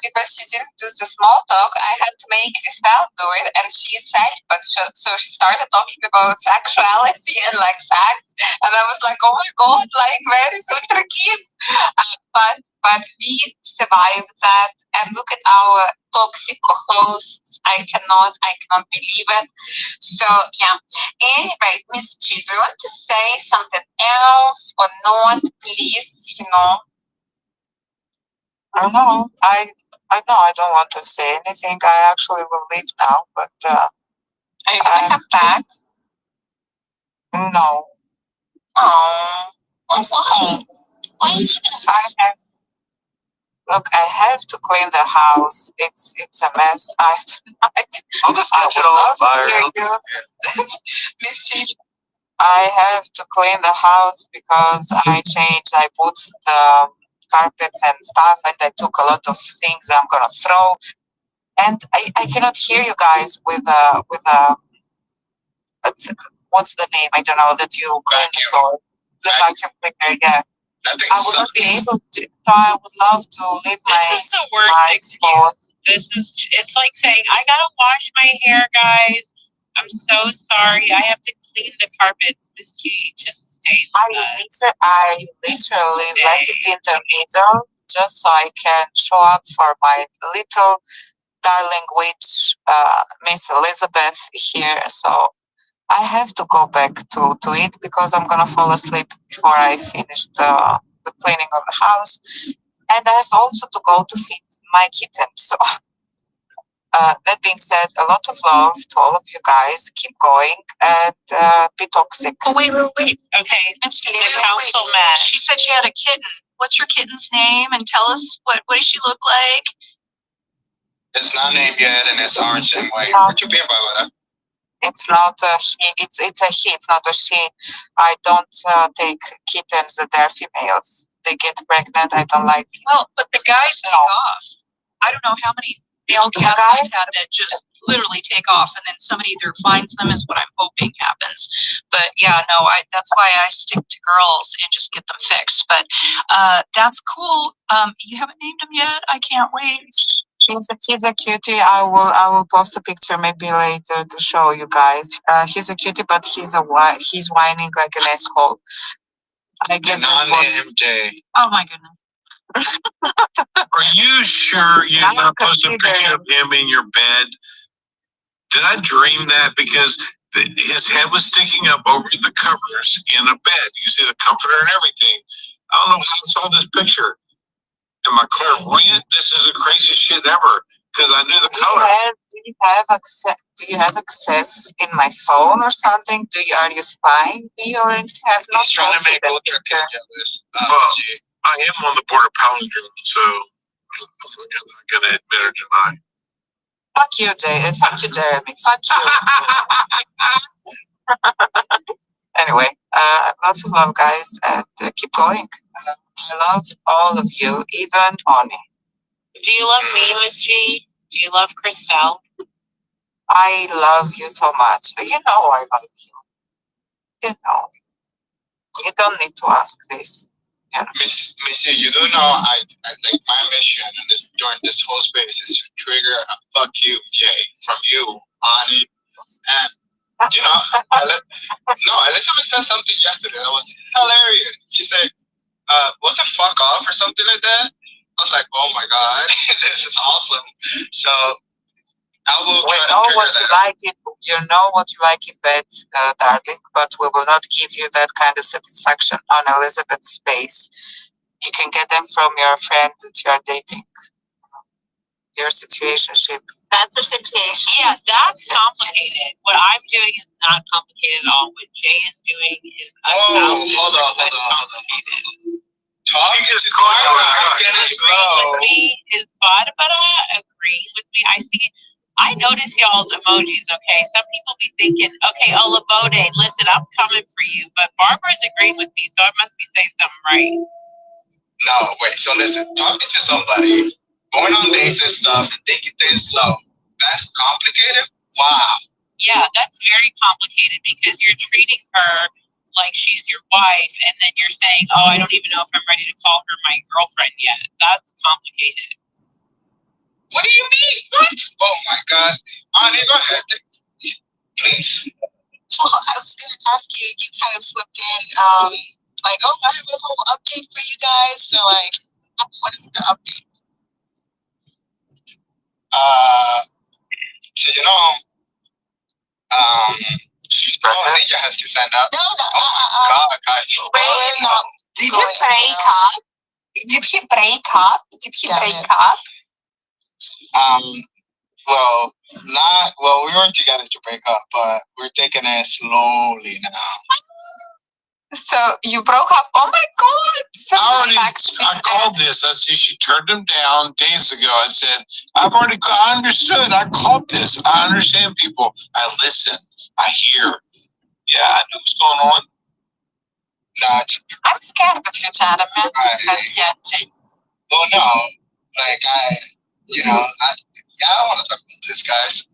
because she didn't do the small talk, I had to make Christelle do it, and she's celibate, so she started talking about sexuality and like sex, and I was like, oh my god, like where is Ultra Kim? But we survived that, and look at our toxic co-hosts. I cannot believe it. So yeah. Anyway, Miss G, do you want to say something else or not? Please, I don't know. I know I don't want to say anything. I actually will leave now, but Are you gonna come back? No. Oh, why? Why are you leaving? Look, I have to clean the house. It's a mess. I'll just catch it all on fire. It'll disappear. Miss G. I have to clean the house because I put the carpets and stuff, and I took a lot of things I'm gonna throw. And I cannot hear you guys with what's the name? I don't know that you clean the floor. The vacuum cleaner, yeah. I would not be able to. So I would love to leave my. This is the worst excuse. It's like saying, I gotta wash my hair, guys. I'm so sorry. I have to clean the carpets. Miss G, just stay with us. I literally left it in the middle just so I can show up for my little darling witch, Miss Elizabeth here. So I have to go back to it because I'm gonna fall asleep before I finish the cleaning of the house, and I have also to go to feed my kitten. So that being said, a lot of love to all of you guys. Keep going and be toxic. Oh wait. Okay, the council met. She said she had a kitten. What's your kitten's name? And tell us what does she look like? It's not named yet, and it's orange and white. What you being, Violetta? It's not a he. It's a he. It's not a she. I don't take kittens that they're females. They get pregnant. I don't like. Well, but the guys take off. I don't know how many male cats I've had that just literally take off, and then somebody either finds them, is what I'm hoping happens. But yeah, no, that's why I stick to girls and just get them fixed. But that's cool. You haven't named him yet. I can't wait. He's a cutie. I will post a picture maybe later to show you guys. He's a cutie, but he's whining like an asshole. I guess that's what. MJ. Oh my goodness. Are you sure you did not post a picture of him in your bed? Did I dream that? Because his head was sticking up over the covers in a bed. You see the comforter and everything. I don't know how I saw this picture. Am I clairvoyant? This is the craziest shit ever. Because I knew the color. Do you have access in my phone or something? Are you spying me or anything? I've not. He's trying to make Ultra Kim jealous. I am on the board of palindrome, so I'm not going to admit or deny. Fuck you, Jay. Fuck you, Jeremy. Fuck you. Anyway, lots of love, guys, and keep going. I love all of you, even Oni. Do you love me, Miss G? Do you love Christelle? I love you so much. You know I love you. You know. You don't need to ask this. Miss G, you do know I like my mission in during this whole space is to trigger a fuck you, Jay, from you, Ani, and you know, Elizabeth said something yesterday that was hilarious. She said, "Was it fuck off or something like that?" I was like, "Oh my god, this is awesome!" So I will try to trigger that. You know what you like in bed, darling, but we will not give you that kind of satisfaction on Elizabeth's space. You can get them from your friend that you are dating. Your situationship. That's a situation. Yeah, that's complicated. What I'm doing is not complicated at all. What Jay is doing is hold on. Talk is agreeing with me. Is Barbara agreeing with me? I notice y'all's emojis, okay? Some people be thinking, okay, Olabode, listen, I'm coming for you. But Barbara's agreeing with me, so I must be saying something right. No, wait, so listen, talking to somebody, going on dates and stuff, and taking things slow, that's complicated? Wow. Yeah, that's very complicated because you're treating her like she's your wife, and then you're saying, "Oh, I don't even know if I'm ready to call her my girlfriend yet." That's complicated. What do you mean? What? Oh my God. Ani, go ahead. Please. Well, I was going to ask you, you kind of slipped in, like, oh, I have a whole update for you guys. So, like, what is the update? So, she's pregnant. Ninja has to sign up. No. God, guys. We're not. Did you break up? Did he break up? Well, we weren't together to break up, but we're taking it slowly now. So you broke up? Oh my God! So I called this. I said she turned him down days ago. I said, I understood. I called this. I understand people. I listen. I hear. Yeah, I know what's going on. I'm scared of you, gentlemen. Well, no. Like, I don't want to talk about this, guys.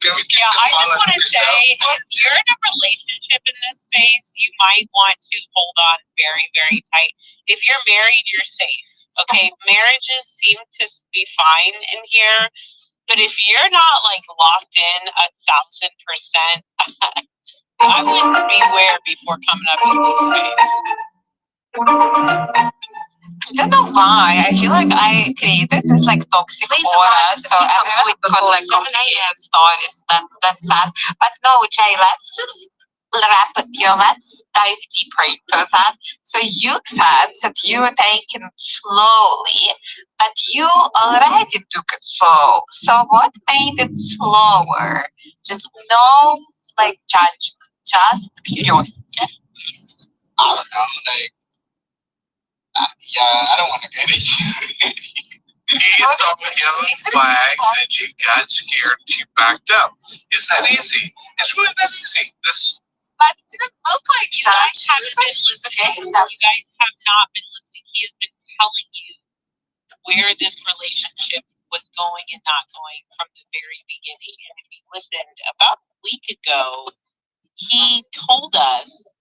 Can we keep I just want to say, if you're in a relationship in this space, you might want to hold on very, very tight. If you're married, you're safe. Okay, marriages seem to be fine in here, but if you're not like locked in 1,000%, I would beware before coming up in this space. I don't know why. I feel like I created this like toxic aura, so everyone could like complicate stories. That's sad. But no, Jay, let's just wrap it here. Let's dive deeper into that. So you said that you were taken slowly, but you already took it slow. So what made it slower? Just no like judgment, just curiosity. I don't know, like, I don't want to get into it. He saw the yellow flags and she got scared and she backed up. It's that easy. It's really that easy. But it didn't look like you guys haven't been listening. You guys have not been listening. He has been telling you where this relationship was going and not going from the very beginning. And if you listened about a week ago, he told us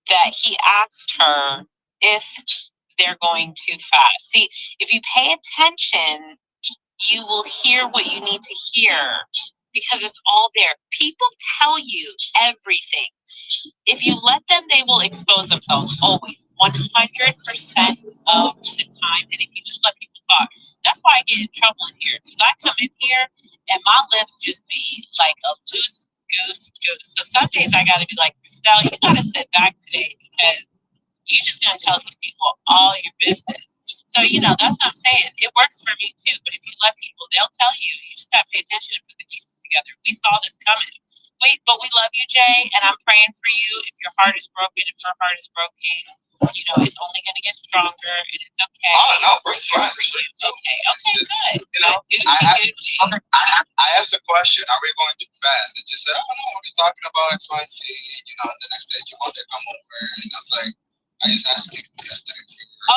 that he asked her if they're going too fast. See, if you pay attention, you will hear what you need to hear because it's all there. People tell you everything. If you let them, they will expose themselves always, 100% of the time. And if you just let people talk, that's why I get in trouble in here. Because I come in here and my lips just be like a loose goose. So some days I got to be like, Christelle, you got to sit back today because you're just going to tell these people all your business. So, that's what I'm saying. It works for me too. But if you let people, they'll tell you. You just got to pay attention and put the pieces together. We saw this coming. But we love you, Jay, and I'm praying for you. If your heart is broken, if her heart is broken, it's only going to get stronger, and it's okay. I don't know. We're friends. Okay, good. I asked the question, are we going too fast? And she said, oh, no, what are you talking about? X, Y, and Z. The next day, you want to come over. And I was like, I just asked you yesterday.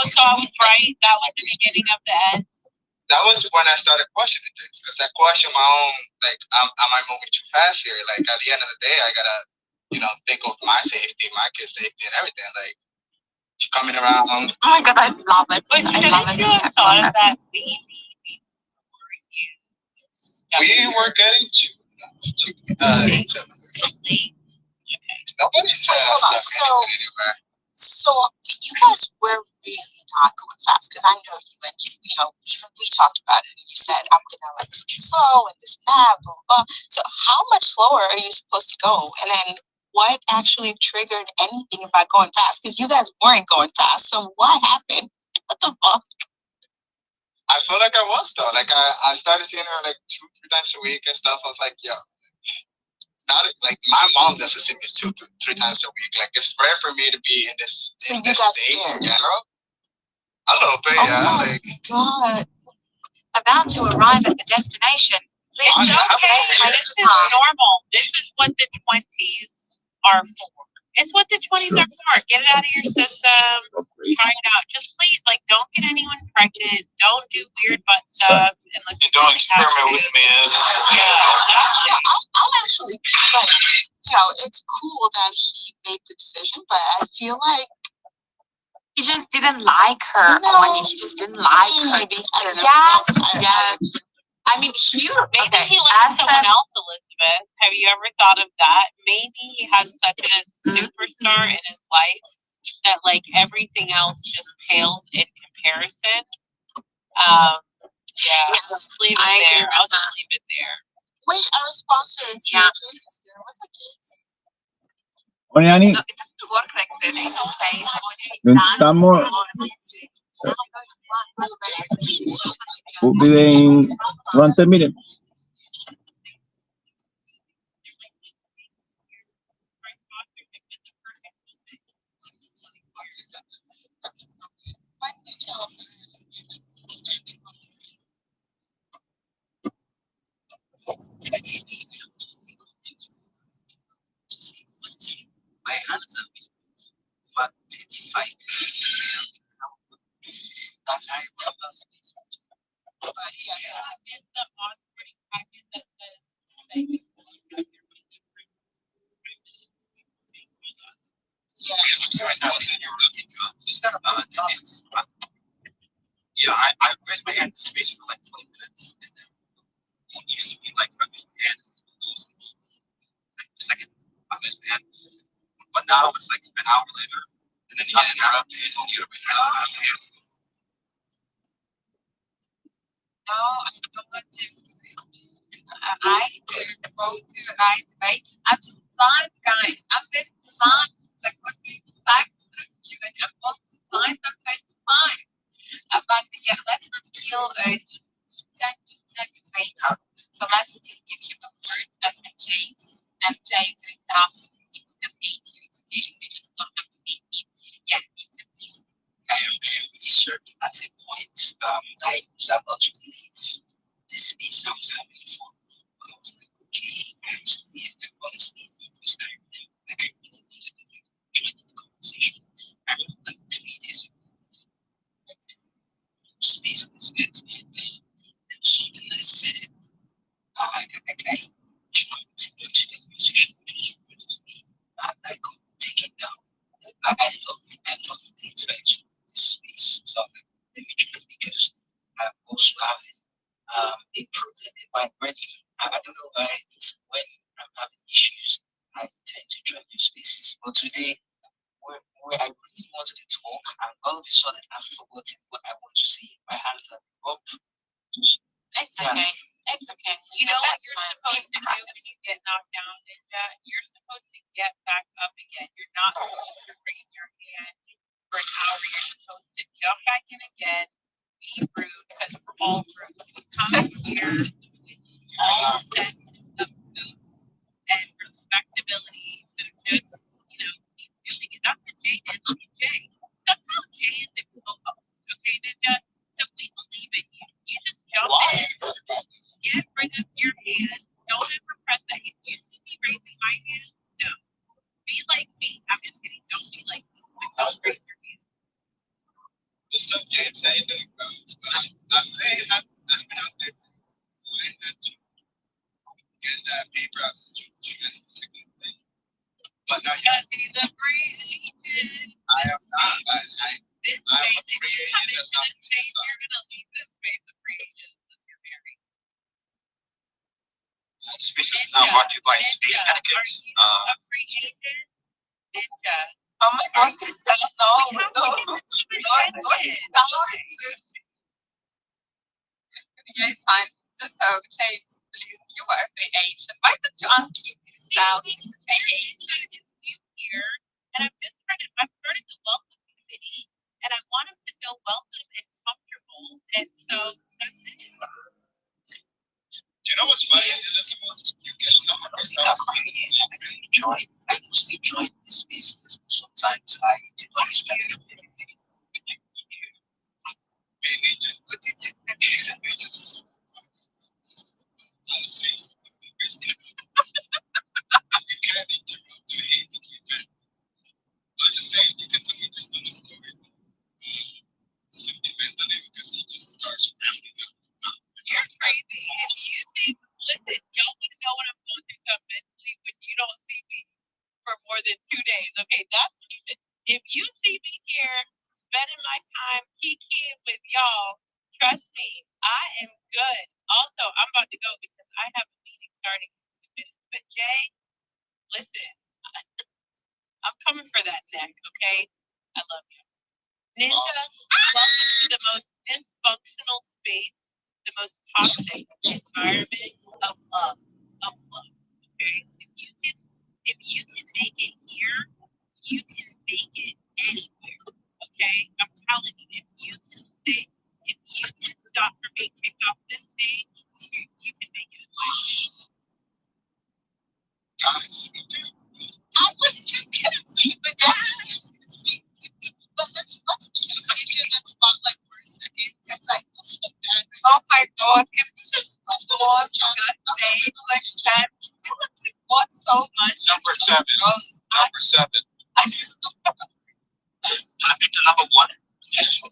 So I was right. That was the beginning of the end. That was when I started questioning things. Because I questioned my own, like, am I moving too fast here? Like, at the end of the day, I got to, think of my safety, my kids' safety, and everything. Like, she coming around. Oh my God, I love it. But I love it. You have thought of that we were getting to each other. Nobody said anywhere. So you guys were really not going fast because I know you and even we talked about it and you said I'm gonna like take it slow and this and that, blah blah. So how much slower are you supposed to go? And then what actually triggered anything about going fast? Because you guys weren't going fast. So what happened? What the fuck? I feel like I was though. Like I started seeing her like 2-3 times a week and stuff. I was like, yo. Not like my mom doesn't see me 2-3 times a week. Like it's rare for me to be in this state in general. A little bit, Like God. About to arrive at the destination. It's okay. This is normal. This is what the 20s are for. It's what the 20s are for. Get it out of your system. Try it out. Just please, don't get anyone pregnant. Don't do weird butt stuff. And don't experiment with men. Yeah, I'll actually it's cool that he made the decision, but I feel like He just didn't like her. No. When he just didn't like her. Maybe. I don't know. Yes, yes. I mean, Maybe he likes someone else, Elizabeth. Have you ever thought of that? Maybe he has such a superstar in his life that like everything else just pales in comparison. Yeah, just leave it there. I'll just leave it there. Wait, our sponsor is here. James is here. What's up, James? Oriani, ¿dónde estamos? We'll be there in around 10 minutes. My hands up. But it's 5 minutes. That I love us. But yeah. In the onboarding packet that says that you have your fingerprint. Yeah, I raised my hand in space for like 20 minutes, and then it used to be like I raised my hand, it was close to me. Like the second I raised my hand, but now it's like an hour later, and then you get interrupted, and you have to answer. No, I don't want to. I go to right away. I'm just blind, guys. I'm very blind. Like, what do you expect from me? Like, I'm almost blind. I'm 25. But yeah, let's not kill Ethan is hate. So let's still give him a word as a James. And Jay, you can ask people can hate you. It's okay. So you just don't have to hate him. Yeah, Ethan, please. I am really certain at a point I was about to leave this space. I was having fun. But I was like, okay, I'm still here. I honestly, because I remember that I really wanted to join the conversation. I remember like 3 days ago, space was met, and there was something I said. I tried to get to the conversation, which was really to me. I couldn't take it down. I love the interaction of this space. So let me try because I'm also having a problem in my brain. I don't know why it's when I'm having issues, I tend to join new spaces. But today, where I really wanted to talk, and all of a sudden I've forgotten what I want to say. My hands are up. It's okay. It's okay. You know what you're supposed to do when you get knocked down, Ninja? You're supposed to get back up again. You're not supposed to raise your hand for an hour. You're supposed to jump back in again, be rude, because we're all rude. We come in here with all sense of food and respectability. So just, keep doing it. That's what Jay did. Look at Jay. Somehow Jay is a co-host. Okay, Ninja? So we believe in you. You just jump in. Bring up your hand. Don't ever press that. If you see me raising my hand, no. Be like me. I'm just kidding. Don't be like me. But don't raise your hand. What's up, James? How you doing, bro? I've been out there. I had to get that paper out of the thing. But now because he's a free agent. I am not. This space, if you come into this space, you're going to leave this space a free agent unless you're married. Space is not brought to you by Space Etiquette. A free agent? Ninja. Oh my God, this is no. Yeah, it's fine. So, James, please, you are a free agent. Why don't you ask him this now? He's a free agent. Is new here, and I'm started the welcome committee, and I want him to feel welcome and comfortable. And so that's it. You know what's funny? You can tell my personality. I mostly join this space. Sometimes I do not expect You're crazy. If you think, listen, y'all want to know what I'm going through so mentally when you don't see me. Trust me, I am good. Also, I'm about to go because I have a meeting starting in 2 minutes. But Jay, listen, I'm coming for that neck, okay? I love you. Ninja, welcome to the most dysfunctional space, the most toxic environment of love. Okay? If you can make it here, you can make it anywhere. Okay? I'm telling you, if you can stop from being kicked off this stage, you can make it in life. Guys, I was just gonna say the guys. But let's get that spotlight for a second because I feel so bad. Oh my god, can we just watch that? What so much? Number 7. Number 7. Can I pick the number 1? Yes.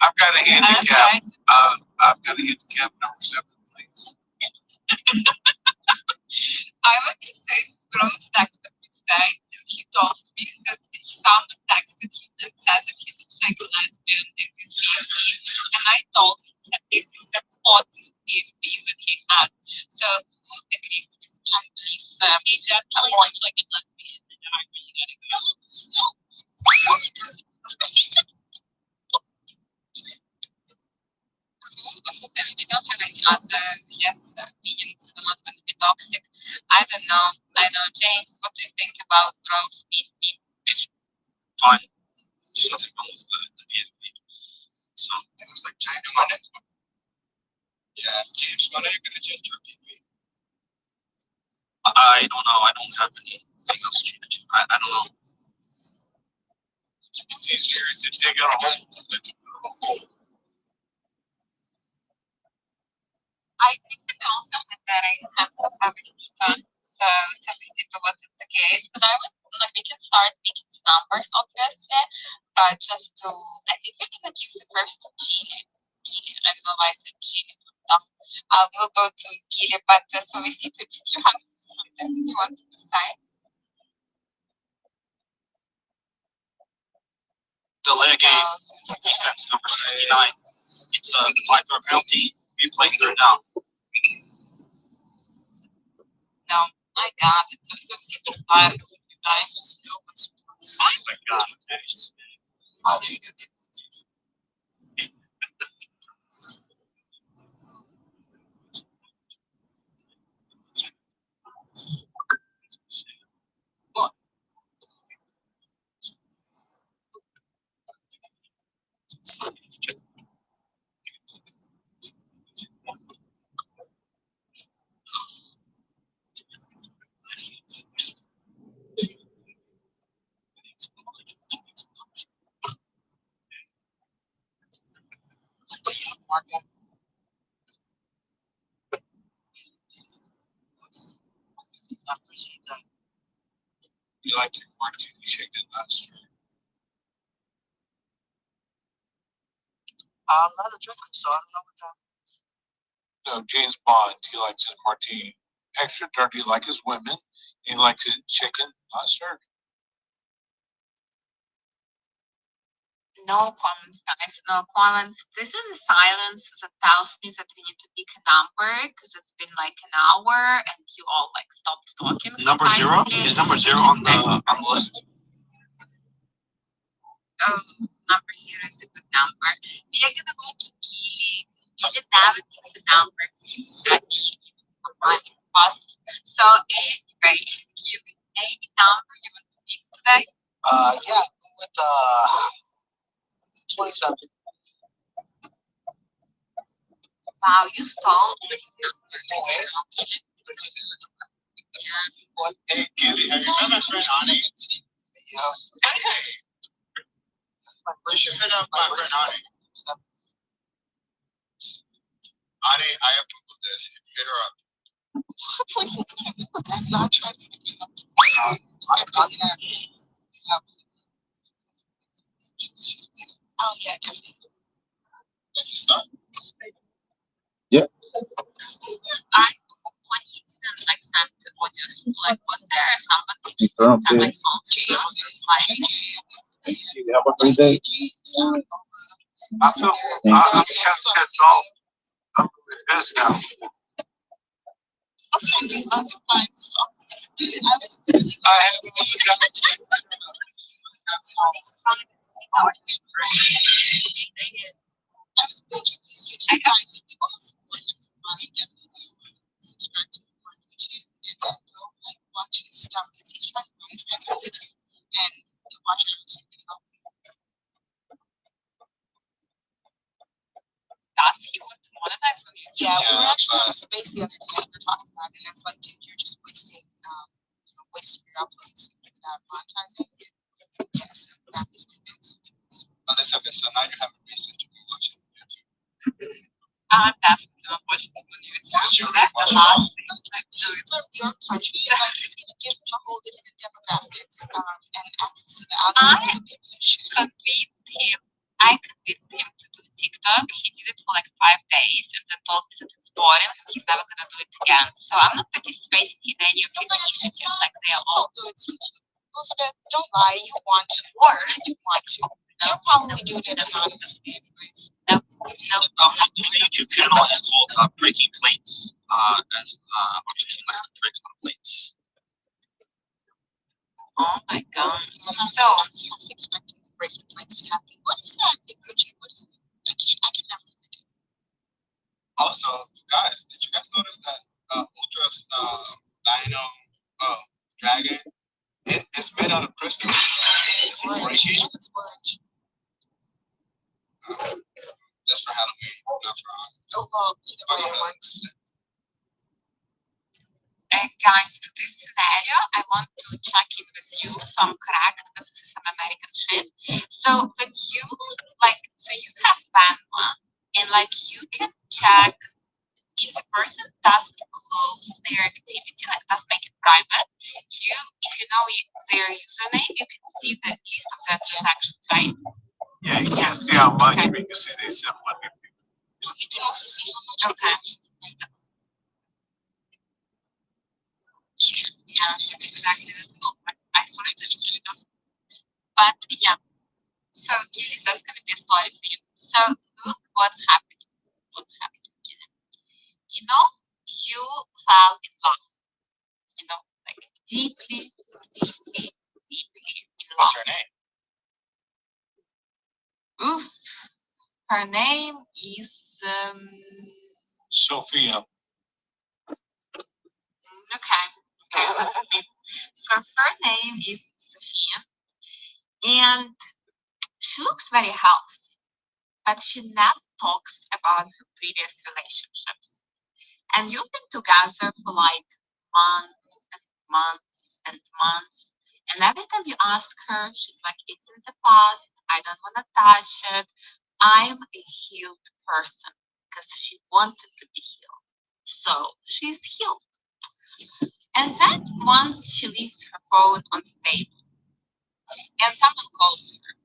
I've got a handicap. I've got a handicap number 7, please. I want to say Gross texted me today. He told me that someone texted him that says that he looks like a lesbian in his BFP. And I told him that this is the hottest BFP that he had. So who agrees with me? Please, he definitely looks like a lesbian. And I really gotta go. We don't have any other meanings that are not going to be toxic. I don't know. James, what do you think about gross BFP? It's fun. There's nothing wrong with the BFP. So It looks like James Money. Yeah, James Money, you're gonna change your PP. I don't know. I don't have anything else to change. I don't know. It's easier to dig a hole than to put a hole. I think that we also had that example of Harbour City. So Harbour City wasn't the case. But I would we can start picking numbers obviously, but just to I think we're gonna give the first to Chile. I don't know why I said Chile. We'll go to Chile, but so we see did you have something that you wanted to say? The leg game, defense number 69. It's a 5-yard penalty. We play third down. No, my God, it's so City style. You guys know what's Oh my God. How do you get the market? You like your martini chicken last year? I'm not a drinker, so I don't know what that is. No, James Bond, he likes his martini extra dirty like his women. He likes his chicken last year. No comments, guys. No comments. This is a silence that tells me that we need to pick a number because it's been like an hour and you all like stopped talking. Number 0? Is number 0 on the list? Number 0 is a good number. We are gonna go to Kili. Kili never picks a number. She's happy fast. So anyway, Kili, any number you want to pick today? Yeah, with 27. Wow, you stole any number. Yeah. What? Hey, Candy, have you met my friend Ani? Yeah. You should hit up my friend Ani. Ani, I approve of this. Hit her up. You guys not trying to figure out. Oh yeah, definitely. That's the start. Yeah. I when he didn't like send audios to like was there someone who in front of sound the like songs. It's like Have a great day. I'm so I'm kind of pissed off. I'm really pissed now. I haven't looked at I was making these YouTube guys and people support him money, definitely subscribe to him on YouTube and then go like watch his stuff because he's trying to monetize on YouTube and to watch him really help. does he want to monetize on YouTube? Yeah, we were actually in a space the other day and we were talking about it and it's like, dude, you're just wasting wasting your uploads without monetizing it. Yeah, so that is the bits. Elizabeth, so now you have a reason to go watch it on YouTube. I'm definitely not watching it on YouTube. That's the last thing I do. From your country, like it's gonna give him a whole different demographics and access to the algorithm. So maybe you should convinced him. I convinced him to do TikTok. He did it for like 5 days and then told me that it's boring and he's never gonna do it again. So I'm not participating in any of his initiatives, like they are all. Elizabeth, don't lie. You want to. Or you want to. You're probably doing it anonymously anyways. No. His YouTube channel is called Breaking Plates. As a bunch of he likes to break on plates. Oh my god. So I'm half expecting the breaking plates to happen. What is that emoji? What is it? I can never find it. Also, guys, did you guys notice that Ultra's Dino dragon? It's made out of crystal. It's orange. Yeah, it's orange. That's for Halloween, not for Oh well, either way it works. Guys, for this scenario, I want to check in with you, so I'm correct, because this is some American shit. So when you you have Venmo, and you can check if the person doesn't close their activity, doesn't make it private. If you know their username, you can see the list of their transactions, right? Yeah, you can't see how much, but you can see they sent money. You can also see how much. Okay. Yeah, exactly. I saw it. But yeah. So Gilly, that's gonna be a story for you. So look what's happening. What's happening, Gilly? You know, you fell in love. You know, deeply, deeply, deeply in love. What's her name? Oof. Her name is Sophia. Okay, let me. So her name is Sophia, and she looks very healthy, but she never talks about her previous relationships. And you've been together for months and months and months. And every time you ask her, she's like, it's in the past. I don't want to touch it. I'm a healed person because she wanted to be healed. So she's healed. And then once she leaves her phone on the table and someone calls her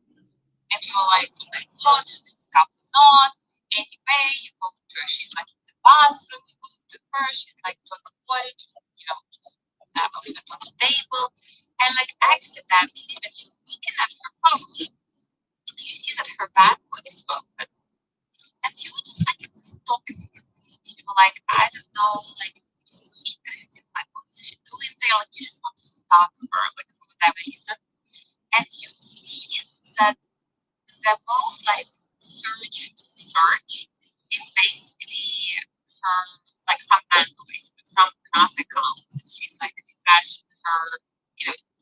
and you're like, oh my god, should I pick up or not? Anyway, you go to her, she's in the bathroom, you go to her, she's don't worry, just leave it on the table. And accidentally when you're looking at her phone, you see that her bathroom is open. And you were just in this toxic mood. You were I don't know, this is interesting, what is she doing there? You just want to stalk her, for whatever reason. And you see that the most searched search is basically her some handle, basically some class accounts. She's refreshing her,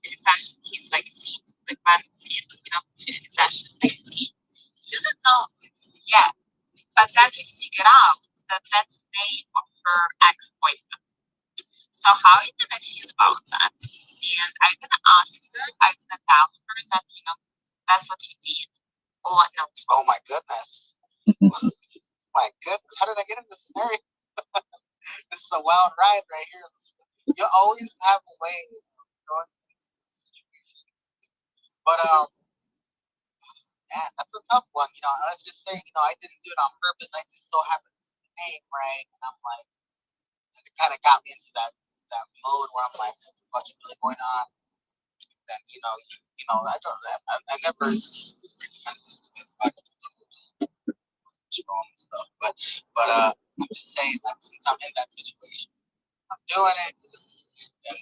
refreshing his feed, man feed, she refreshes their feed. You don't know who it is yet, but then you figure out that that's the name of her ex-boyfriend. So how are you gonna feel about that? And are you gonna ask her? Are you gonna tell her that that's what you did, or no? Oh my goodness! My goodness! How did I get in this scenario? This is a wild ride right here. You always have a way of throwing things in this situation. But yeah, that's a tough one. Let's just say I didn't do it on purpose. I just so happened to see the name right, and I'm it kind of got me into that mode where I'm what the fuck's really going on? then I don't. I never recommend this to anybody and stuff, but I'm just saying that since I'm in that situation, I'm doing it. And,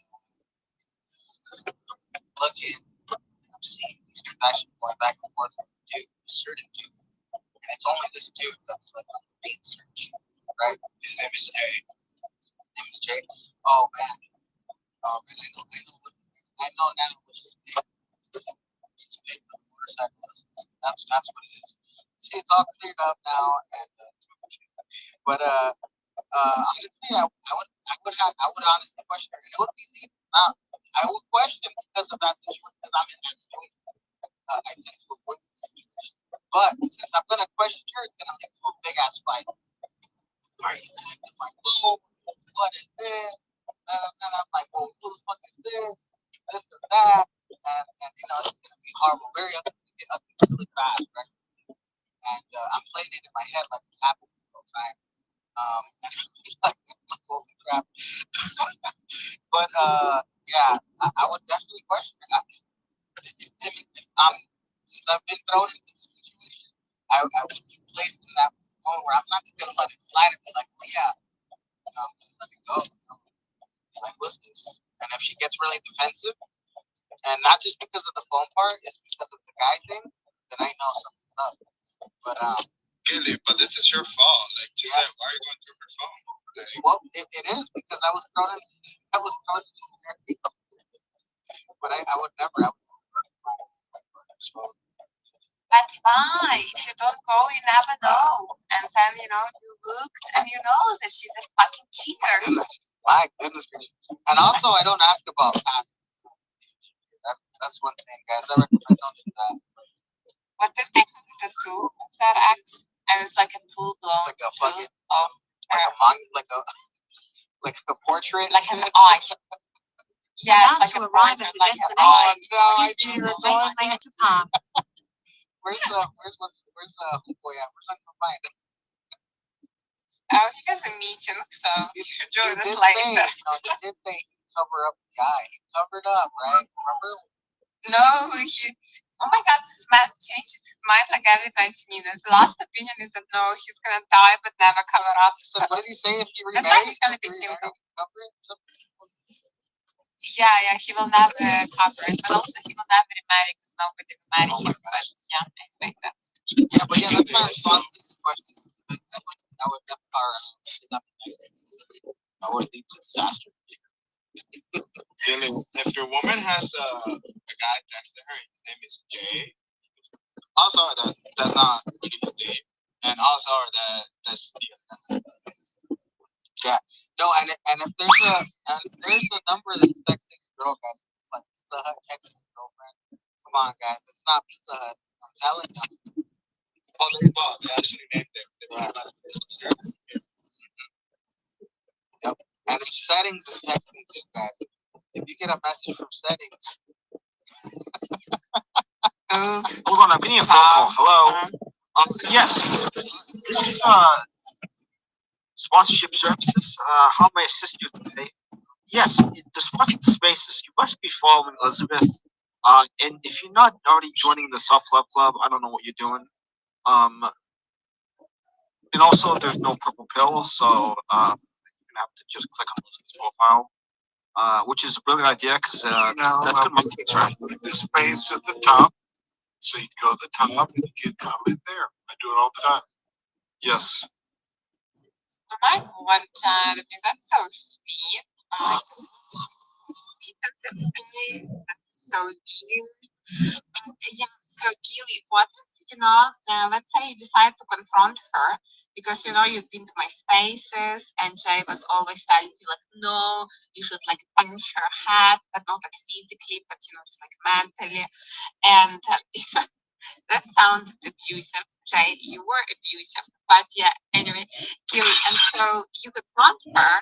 looking, and I'm seeing these transactions going back and forth with a certain dude, and it's only this dude that's like on the main search, right? His name is Jay. His name is Jay. Oh man. And I know now what she's paid. She's paid for the motorcycle lessons. That's what it is. See, it's all cleared up now, and but honestly, I would honestly question her, and it would be legal. Now, I would question because of that situation, because I'm in that situation. I tend to avoid the situation, but since I'm gonna question her, it's gonna lead to a big ass fight. Are you acting my phone? What is this? And I'm like, well, who the fuck is this? This or that? And it's gonna be horrible, very ugly, really fast, right? And I'm playing it in my head like it's happening the whole time. And like, holy crap. But yeah, I would definitely question it. Since I've been thrown into this situation, I would be placed in that moment where I'm not just gonna let it slide and be like, well, yeah, I'm gonna let it go. Like, what's this? And if she gets really defensive, and not just because of the phone part, it's because of the guy thing, then I know something's up. But Kelly, but this is your fault. Like, just why are you going through her phone? Like, well, it is because I was thrown in. But I would never. I would never my partner's phone. But why? If you don't go, you never know. And then, you looked and you know that she's a fucking cheater. My goodness. And also, I don't ask about past. That's one thing, guys. I recommend don't do that. What if they have a tattoo of that ex? And it's like a full blown like a fucking, of like a portrait, like an eye. Yeah, About like to a arrive at portrait, the like destination, I please choose a safe place to park. Where's the homeboy at? Where's Uncle Find? Oh, he has a meeting, so you should join us later. later. He did say he cover up the eye. He covered up, right? Remember? No, oh my god, this man changes his mind like every 20 minutes. The last opinion is that no, he's gonna die but never cover up. So what did he say if he remarried? That's why he's gonna be single. Yeah, he will never cover it, but also he will never remarry because nobody will marry him. But yeah, anyway, that's. Yeah, but that's my response to this question. I would never cover up. I would lead to disaster. if your woman has a guy texting her, his name is Jay. Also, that's not really his name, and also that's the. Yeah. No, and if there's a number that's texting a girl, guys, it's like Pizza Hut texting a girlfriend. Come on, guys, it's not Pizza Hut. I'm telling you. Oh, they actually named it. Yep. And if settings is texting too, guys, if you get a message from settings. Hold on, I'm getting a phone call. Hello. Yes. This is sponsorship services. How may I assist you today? Yes, the sponsored spaces. You must be following Elizabeth. And if you're not already joining the Self Love Club, I don't know what you're doing. And also there's no purple pill, so you're gonna have to just click on Elizabeth's profile. Which is a brilliant idea because that's good marketing strategy. The space at the top. So you go to the top and you get comment there. I do it all the time. Yes. Oh my god, Jeremy, that's so sweet. Oh my god, sweet of the space. That's so cute. Yeah, so Gilly, what if, let's say you decide to confront her because, you've been to my spaces and Jay was always telling you, like, no, you should, like, punch her head, but not, like, physically, but, just, like, mentally. And that sounded abusive, Jay. You were abusive. But yeah, anyway, Gilly. And so you confront her,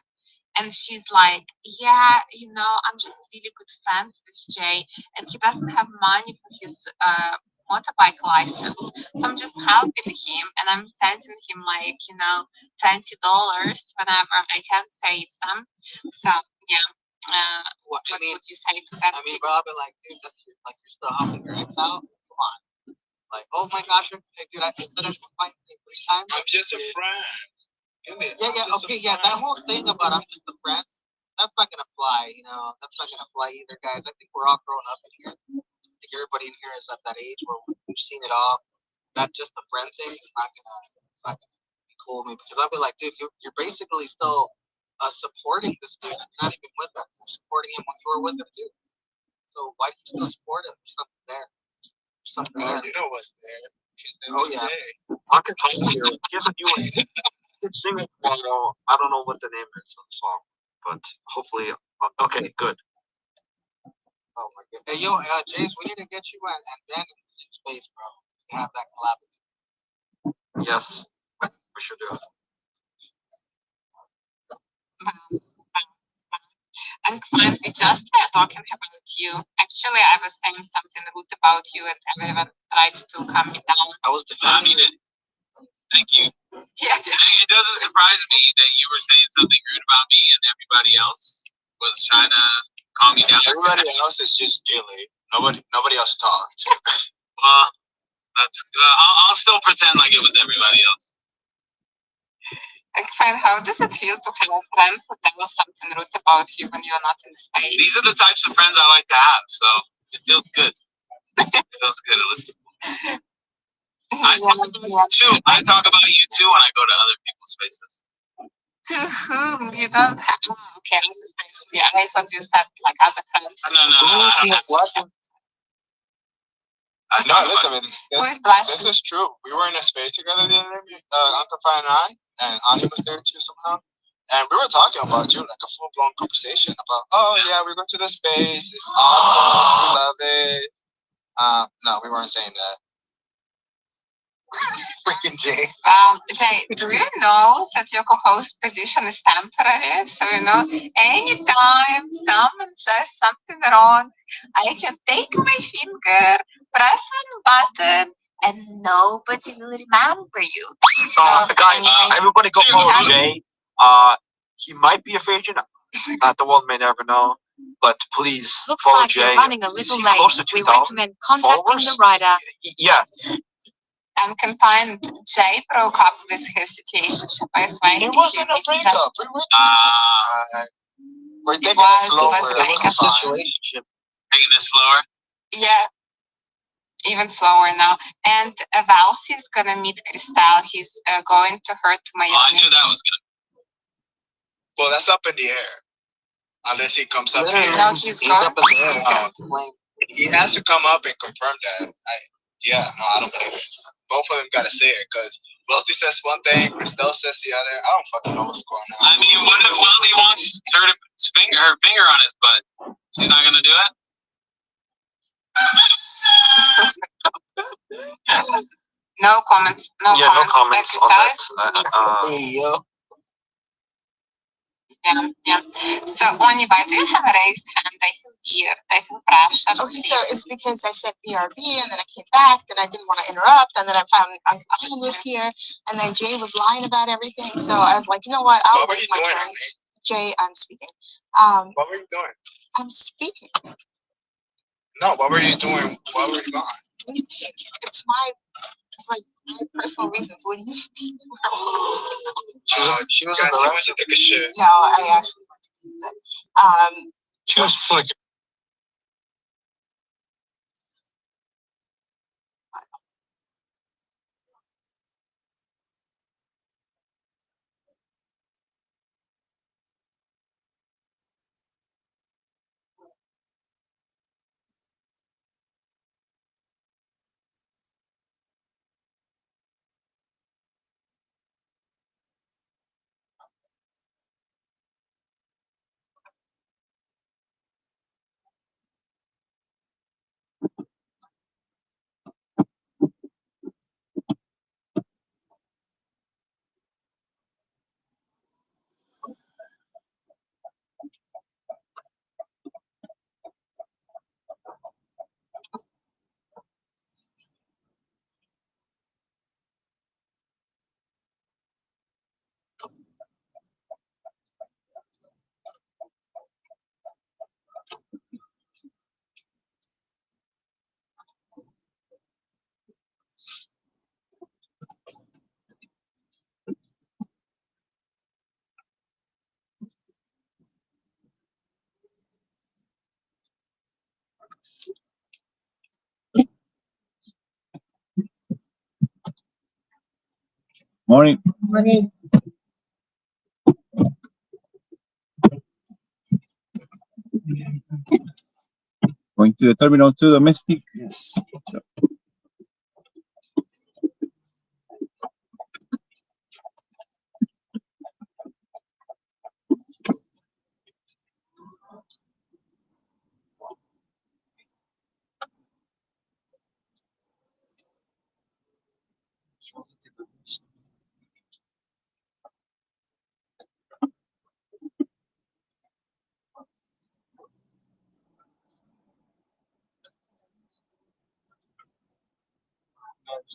and she's like, yeah, I'm just really good friends with Jay, and he doesn't have money for his motorbike license. So I'm just helping him, and I'm sending him, like, $20 whenever I can save some. So, yeah. What would you say to that? I mean, bro, I'll be like, dude, you're still helping your ex out? Come on. Like, oh my gosh, hey, dude, I finished my fight 3 times. I'm just a friend. Yeah, okay, yeah, that whole thing about I'm just a friend, that's not gonna fly, you know. That's not gonna fly either, guys. I think we're all grown up in here. I think everybody in here is at that age where we've seen it all. That just the friend thing is not gonna be cool with me because I'll be like, dude, you're basically still supporting this dude. You're not even with him. You're supporting him when you were with him too. So why do you still support him? There's something there. There's something there. You know what's there. Oh yeah. I can tell you, given you can sing it tomorrow. I don't know what the name is of the song, but hopefully, okay, good. Oh my god. Hey yo, James, we need to get you and Ben in space, bro. To have that collab. Yes, we should do it. And client, we just were talking about you. Actually, I was saying something rude about you, and everyone tried to calm me down. I was defending it. Thank you. Yeah. It doesn't surprise me that you were saying something rude about me and everybody else was trying to calm me down. Everybody else is just Gilly. Nobody else talked. Well, I'll still pretend like it was everybody else. And client, how does it feel to have a friend who tells something rude about you when you're not in the space? These are the types of friends I like to have, so it feels good. It feels good. I talk about you too when I go to other people's spaces. To whom you don't have? Okay, this is basically. I thought you said like as a friend. No. No, listen, Who is this is true. We were in a space together the other day, Uncle Fine and Ani was there too somehow. And we were talking about you, like a full-blown conversation about, oh yeah, we're going to the space. It's awesome. We love it. No, we weren't saying that. Freaking Jay. Jay, do you know that your co-host position is temporary? So anytime someone says something wrong, I can take my finger, press one button, and nobody will remember you. Guys, everybody go follow Jay. He might be a free agent. The world may never know. But please Looks follow like Jay. you're running a little He's late. close to We 2,000 recommend contacting followers. the writer. Yeah. And can find Jay broke up with his situation. It wasn't a breakup. We're taking it slower. It was a situation. Taking it slower? Yeah. Even slower now. And Valsi is gonna meet Cristal. He's going to her to Miami. I knew that was gonna. Well, that's up in the air. Unless he comes up here. No, he's up in the air. He has to come up and confirm that. I don't believe it. Both of them gotta say it because Wealthy says one thing, Christelle says the other. I don't fucking know what's going on. I mean, what if Wealthy wants her finger on his butt? She's not gonna do it? No comments. No comments on that. Yeah. So, Oni, why do you have a raised hand? I feel weird. I feel pressure. Okay, so it's because I said BRB and then I came back, then I didn't want to interrupt, and then I found Uncle was here, and then Jay was lying about everything. So I was like, you know what? I'll wait my turn. Jay, I'm speaking. What were you doing? I'm speaking. No, what were you doing? Why were you gone? What do you mean? It's my personal reasons. What do you mean? She was went to take a shit. No, I actually went to keep it. She was flicking. Morning. Morning. Going to the Terminal 2 domestic. Yes.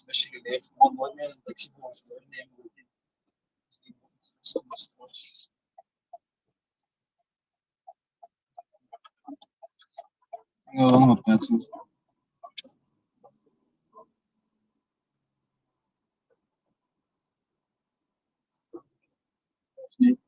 Misschien geleerd om nooit meer een taxi voor ons te nemen. Dus die stoortjes. Ja, nog net zo. Of niet?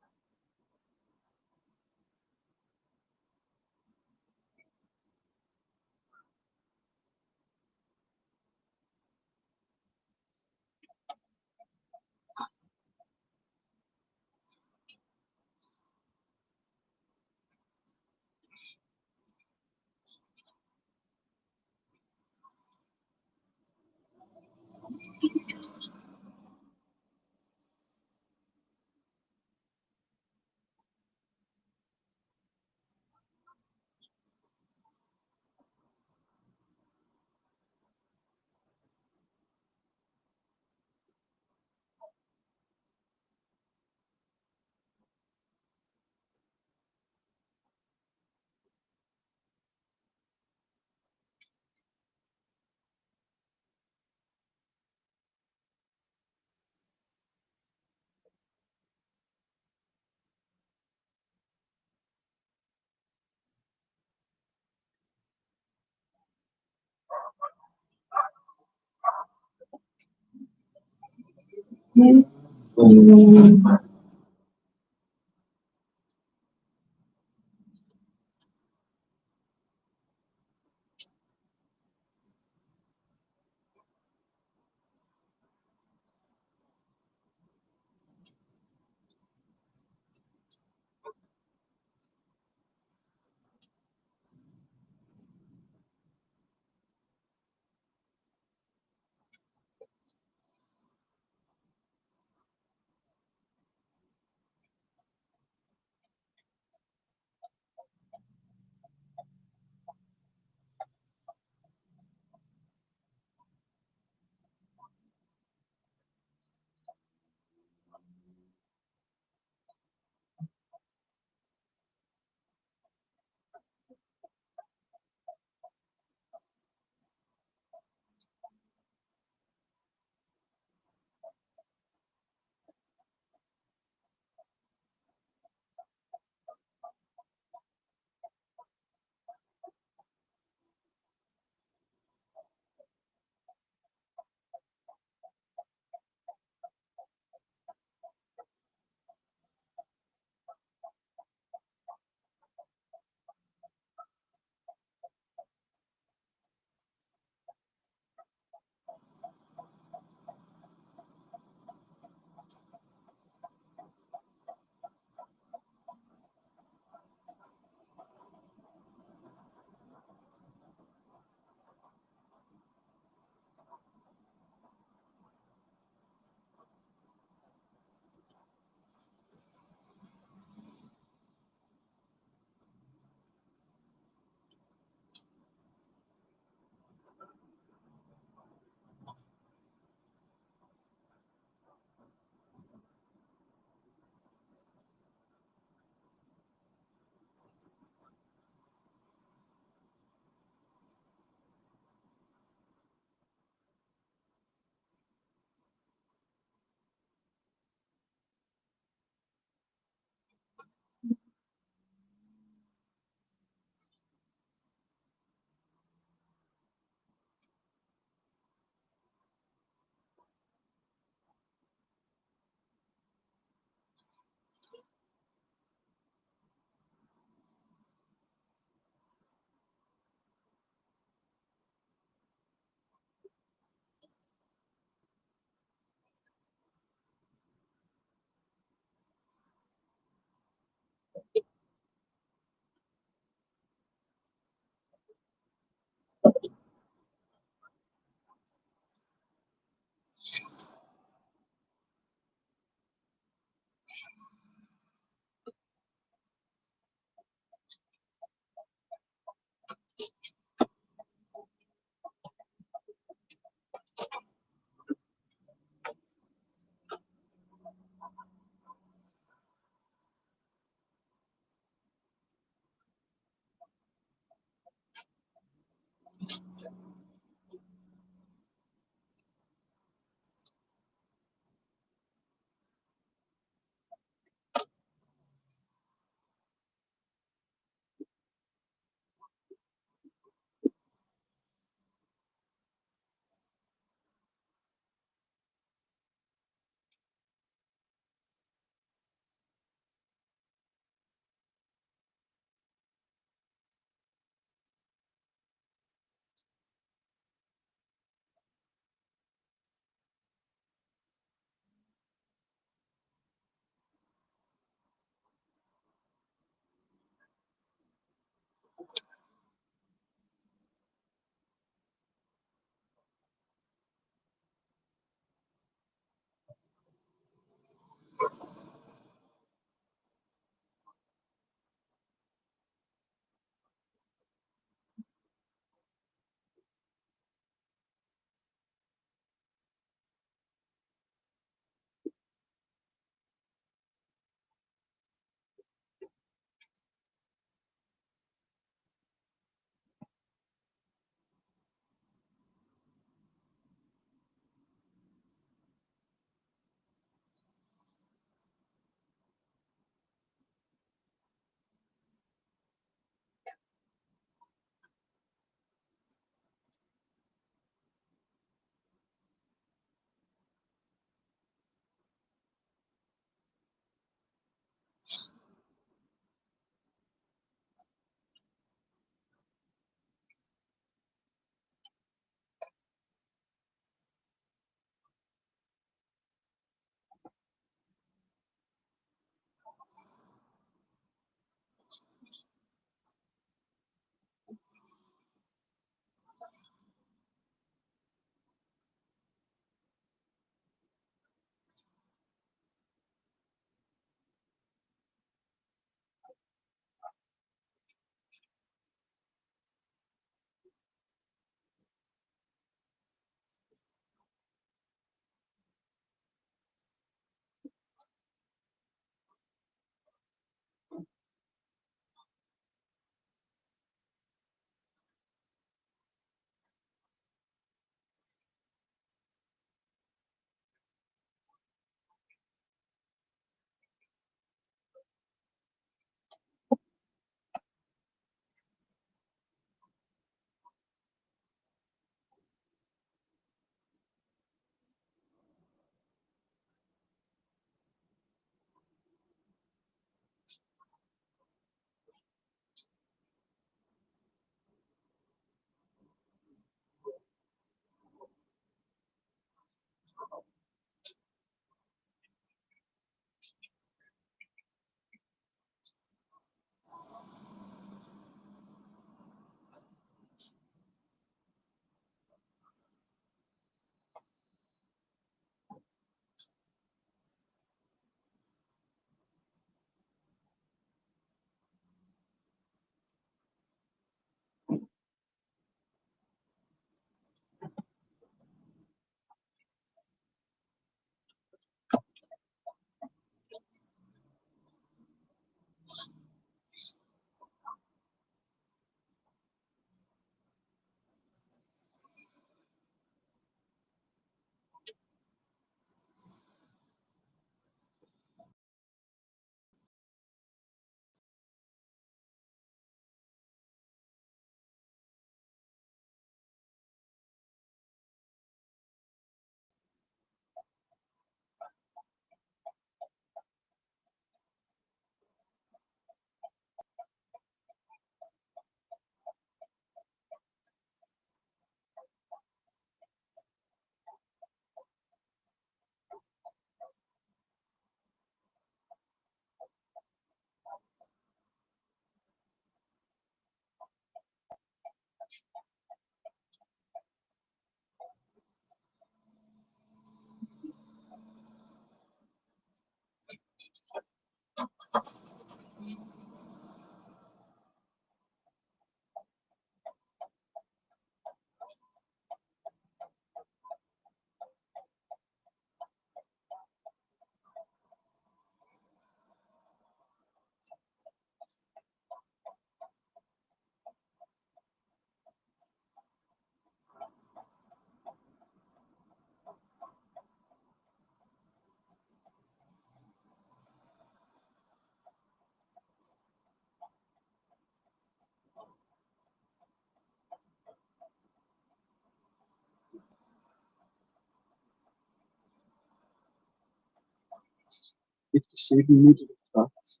heeft de 7 minuten vertraagd.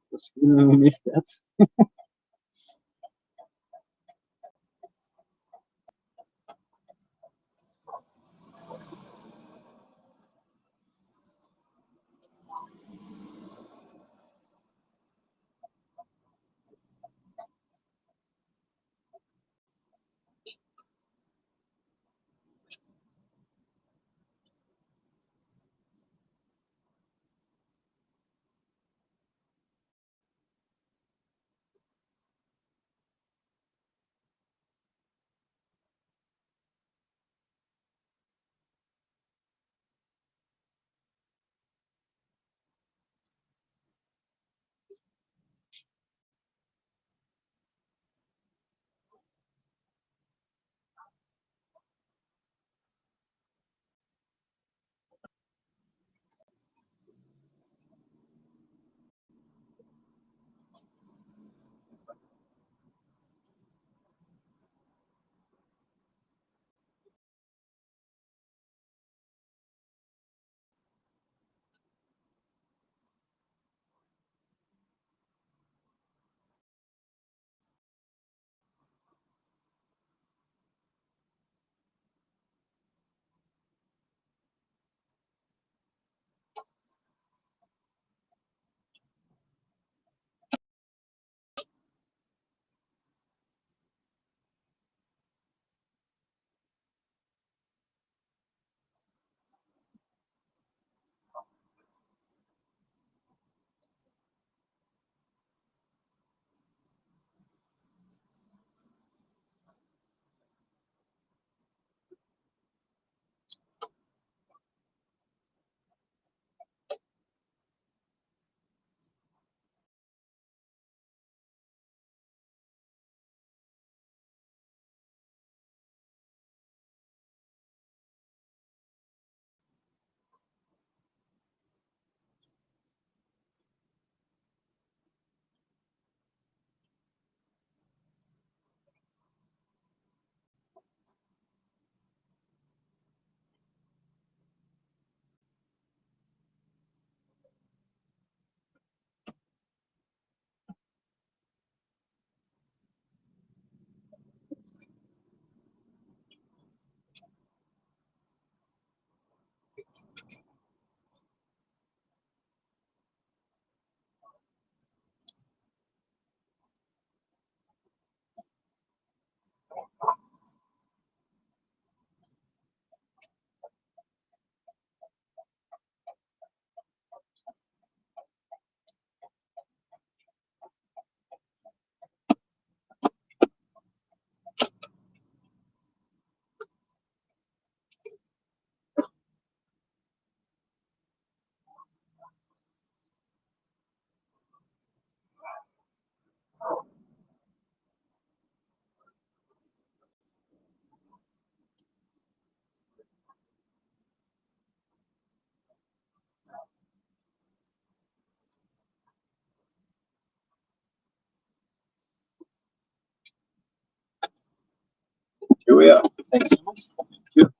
Dat is gewoon meer tijd. Here we are. Thanks so much. Thank you.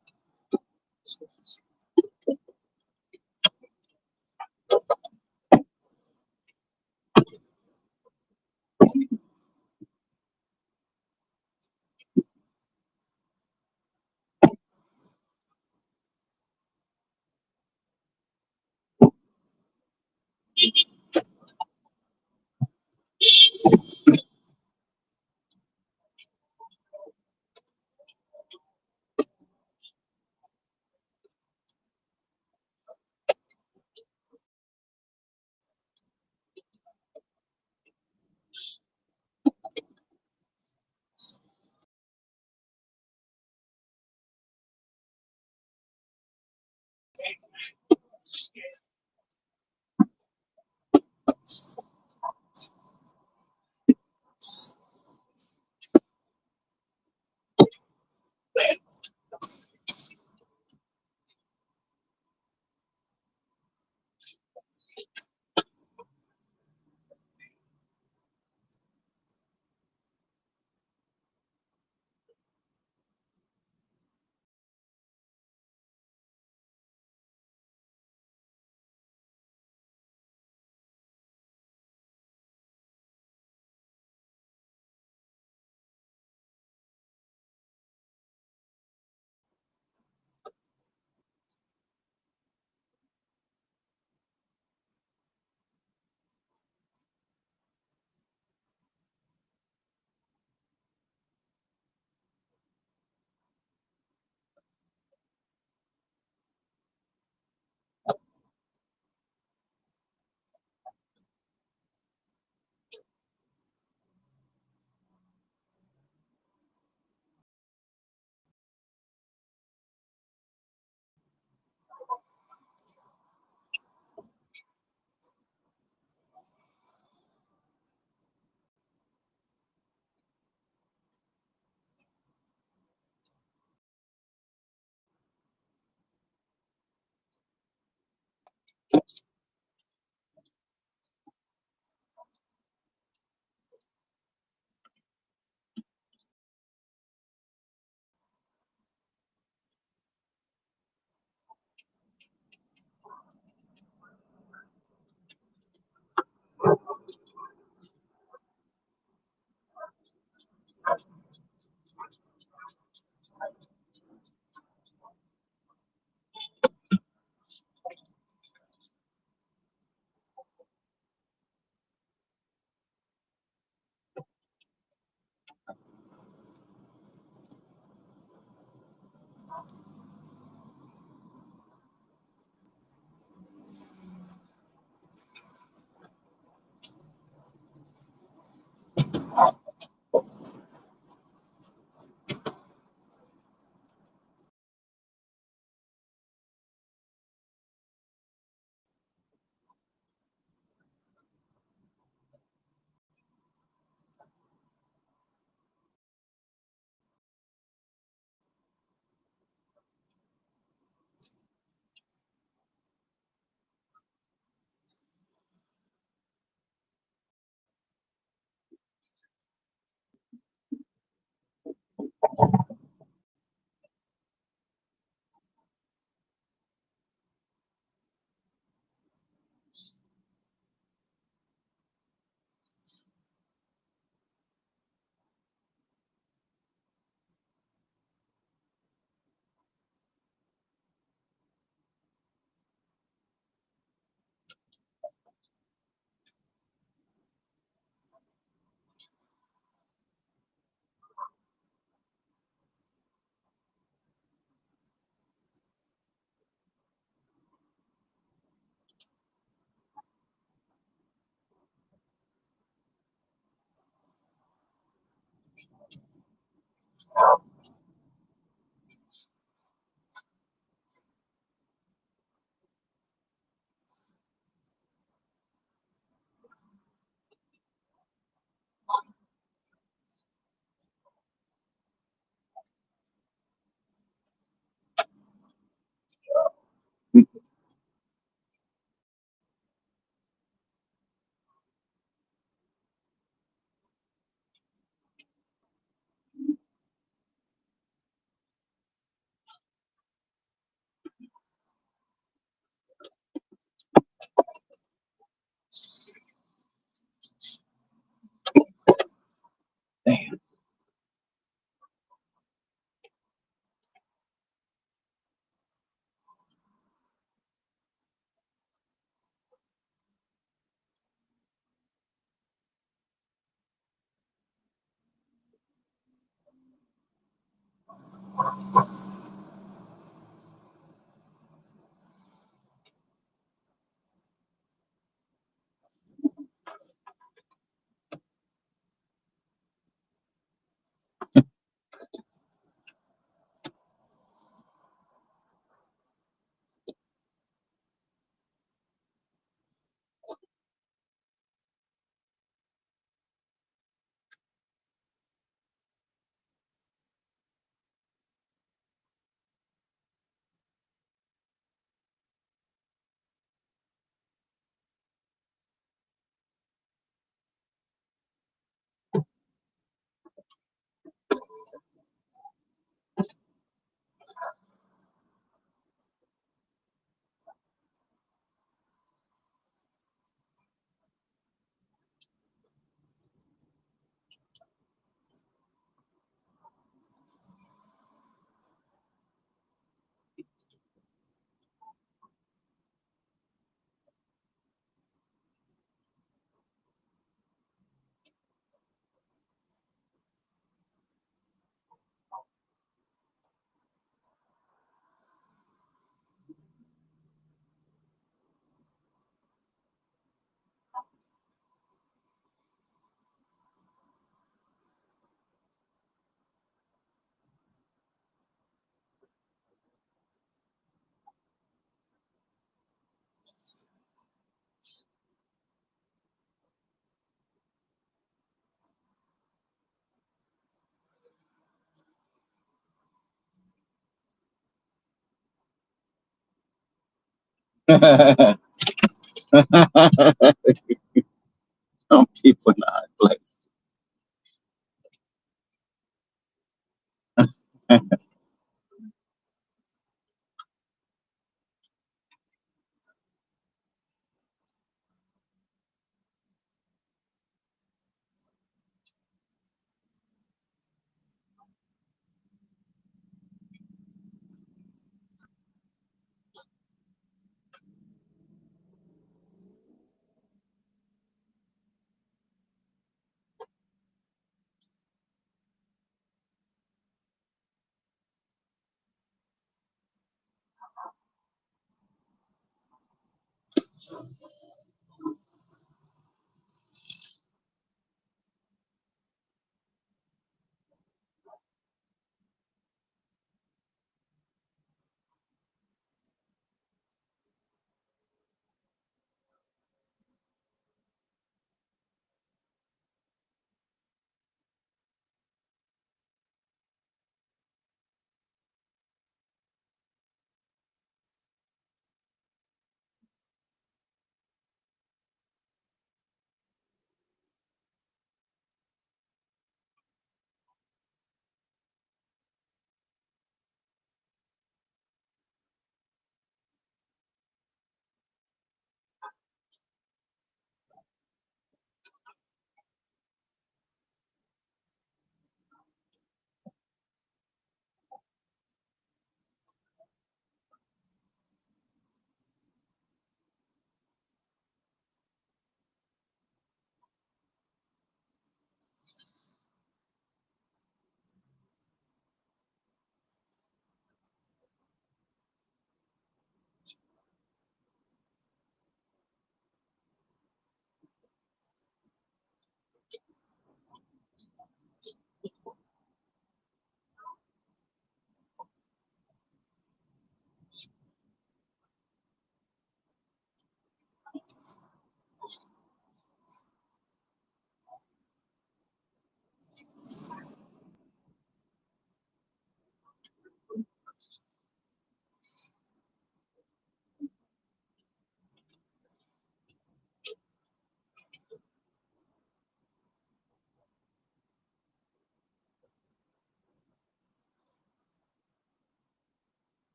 Some people are place.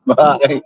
Bye.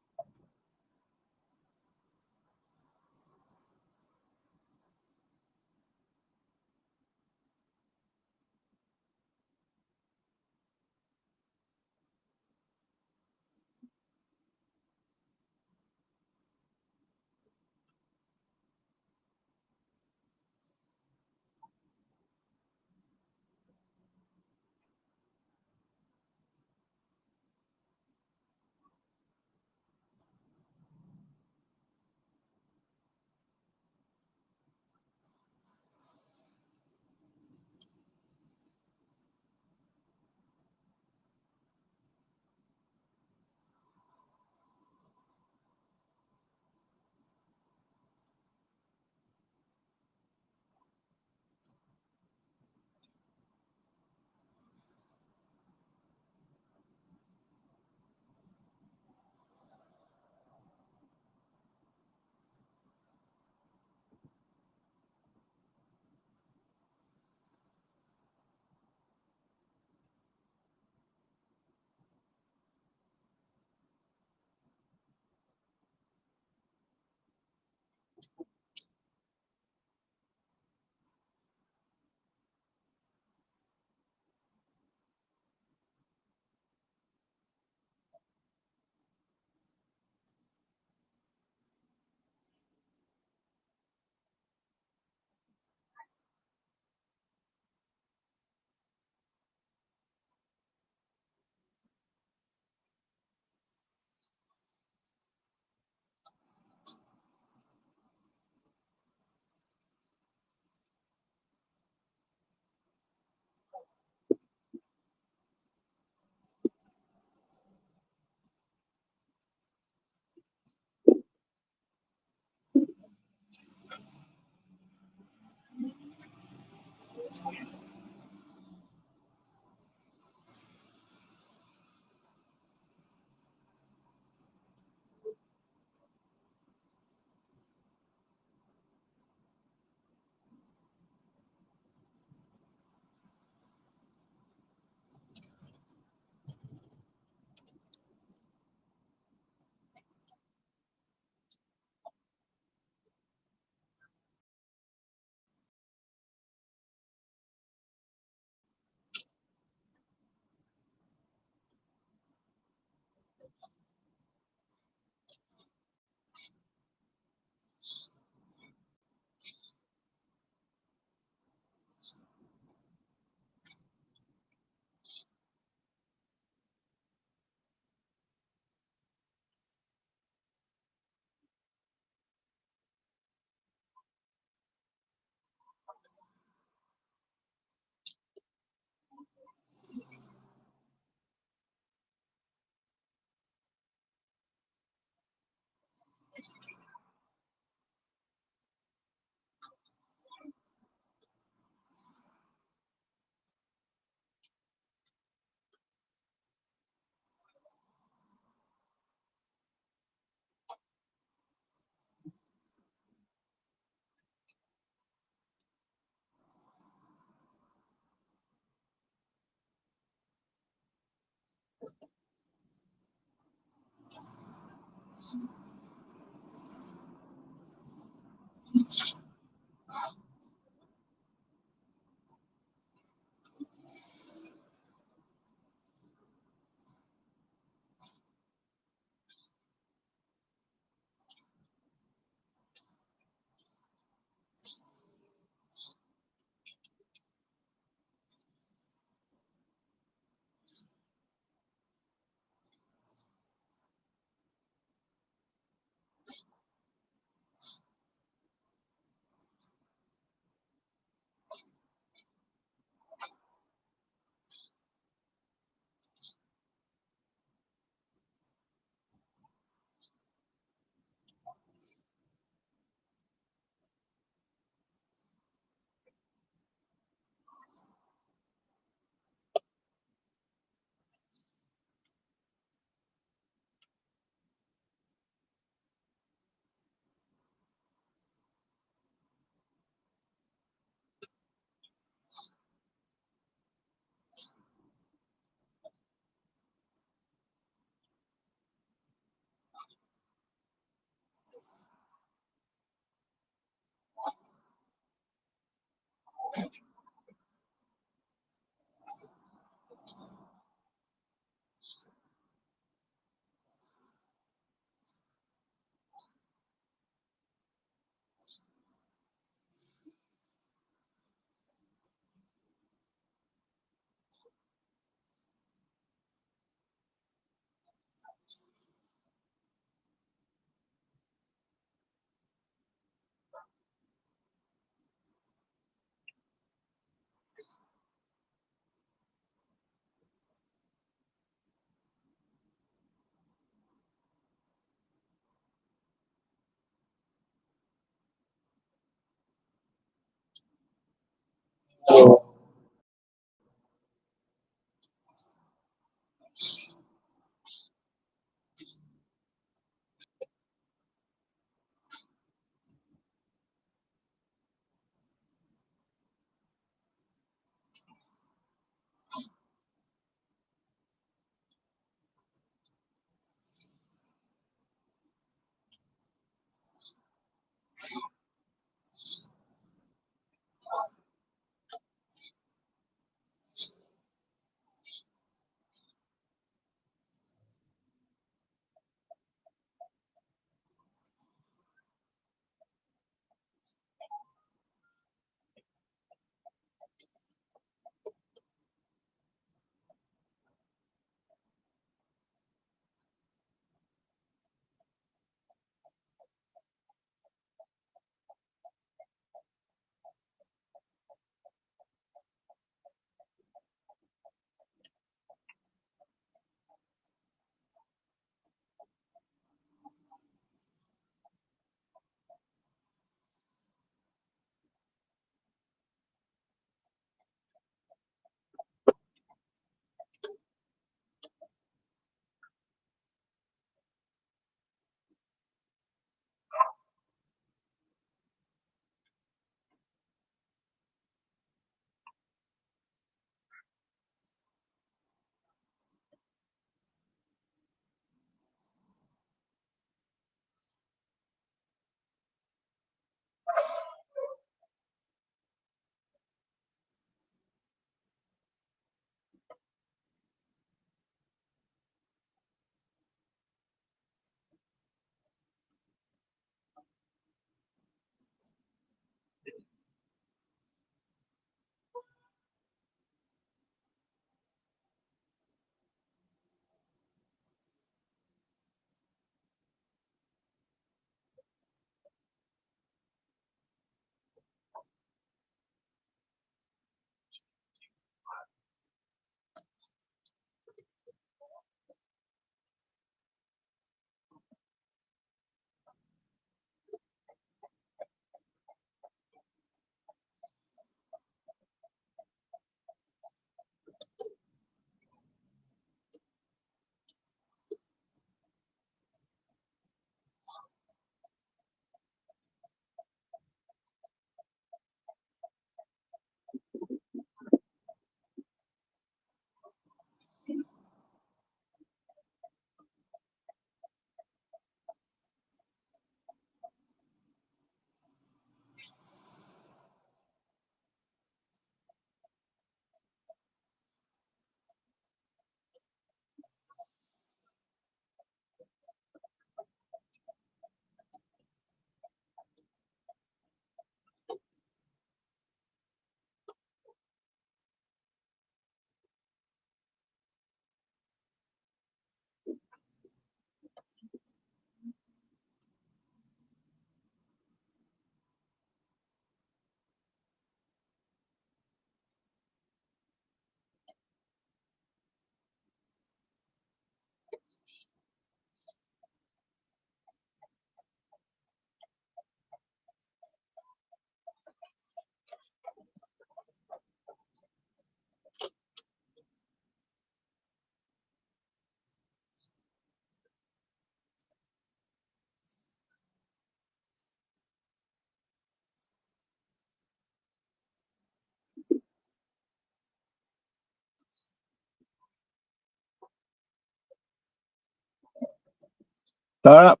Start up.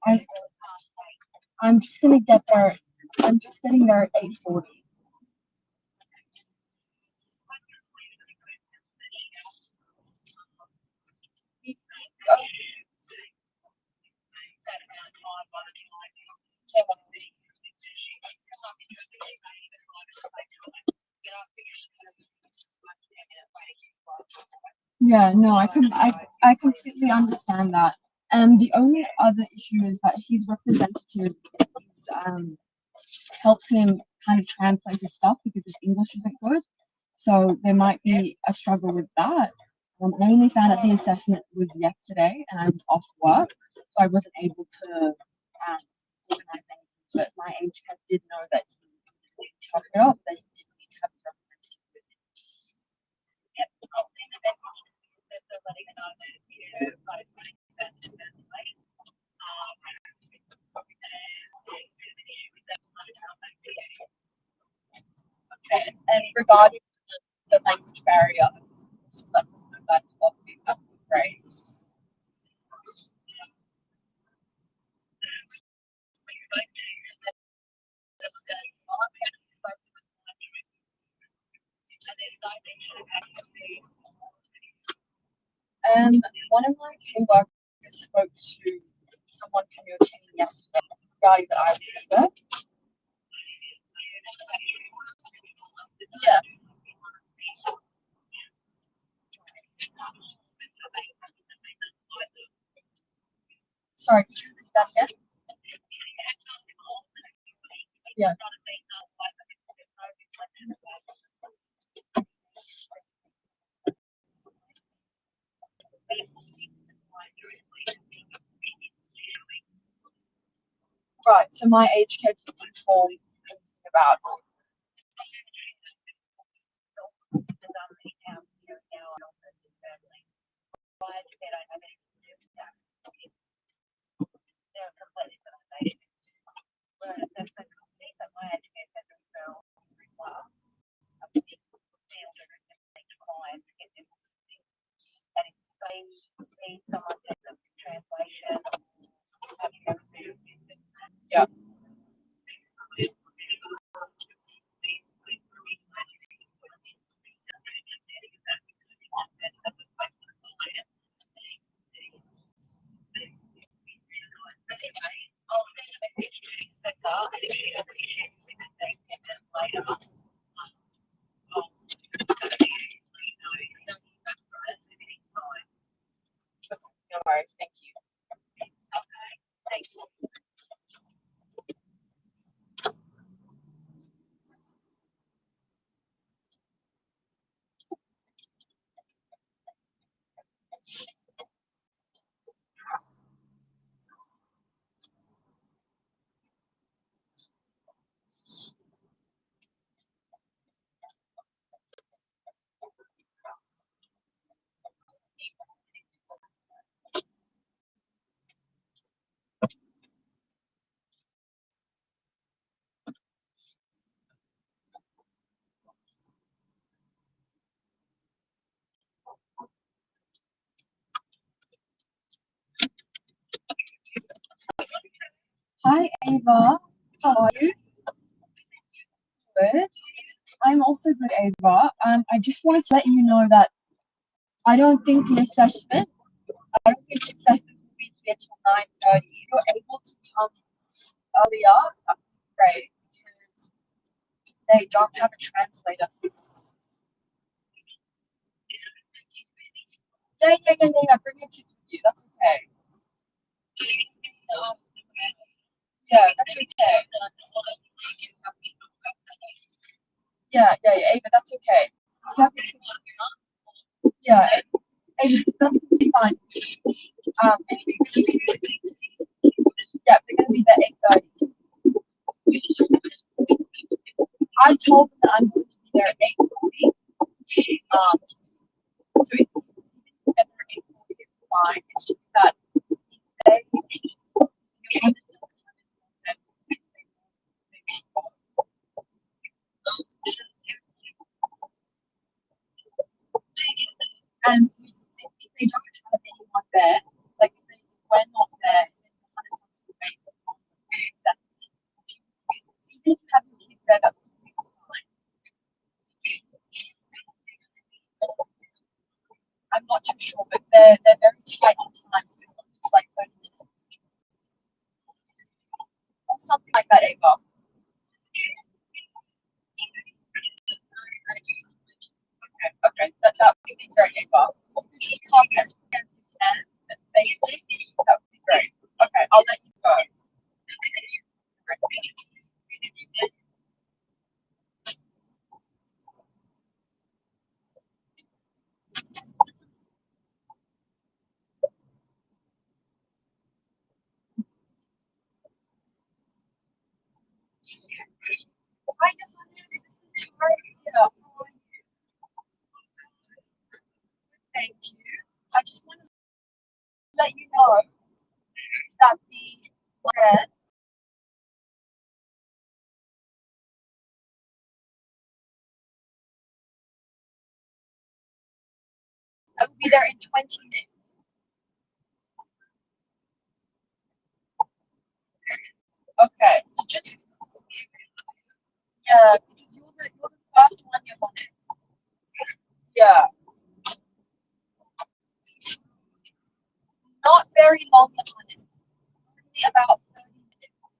I, I'm just gonna get there. I'm just getting there at 8:40. Yeah, no, I completely understand that. And the only other issue is that his representative is, helps him kind of translate his stuff because his English isn't good. So there might be a struggle with that. I only found out the assessment was yesterday and I was off work, so I wasn't able to organize anything. But my age cat did know that he didn't chuck it up, that he didn't need to have his representative with him. Okay, and regarding the language barrier, so that's obviously something great. One of my co-workers spoke to someone from your team yesterday regarding that I was there. Yeah. Sorry, could you repeat that again? Yeah. Right, so my age care didn't inform anything about yeah. No worries, thank you. Hi Ava, how are you? Good. I'm also good, Ava. I just wanted to let you know that I don't think the assessment will be here till 9:30. If you're able to come earlier, that'd be great because they don't have a translator. Yeah. Bring your kids with you. That's okay. Yeah, that's okay. Yeah, Ava, that's okay. You have your kids. Yeah, Ava, that's completely fine. Yeah, they're gonna be there 8:30. I told them that I'm going to be there at 8:40. So if you get there at 8:40, it's fine. It's just that if they, your mother still come in, and if they don't have anyone there, like if we're not there, then the hunters have to wait for success. Even if you have your kids there, that's completely fine. I'm not too sure, but they're very tight on time, so it's like 30 minutes. Or something like that, Ava. Okay, that would be great, Ava. Just come as quick as you can, but safely, that would be great. Okay, I'll let you go. Hi, Johannes, this is Tara here. How are you? Thank you. I just want to let you know that the bread I will be there in 20 minutes. Okay, so just yeah, because you're the first one, Johannes. Yeah, not very long, Johannes. Only about 30 minutes.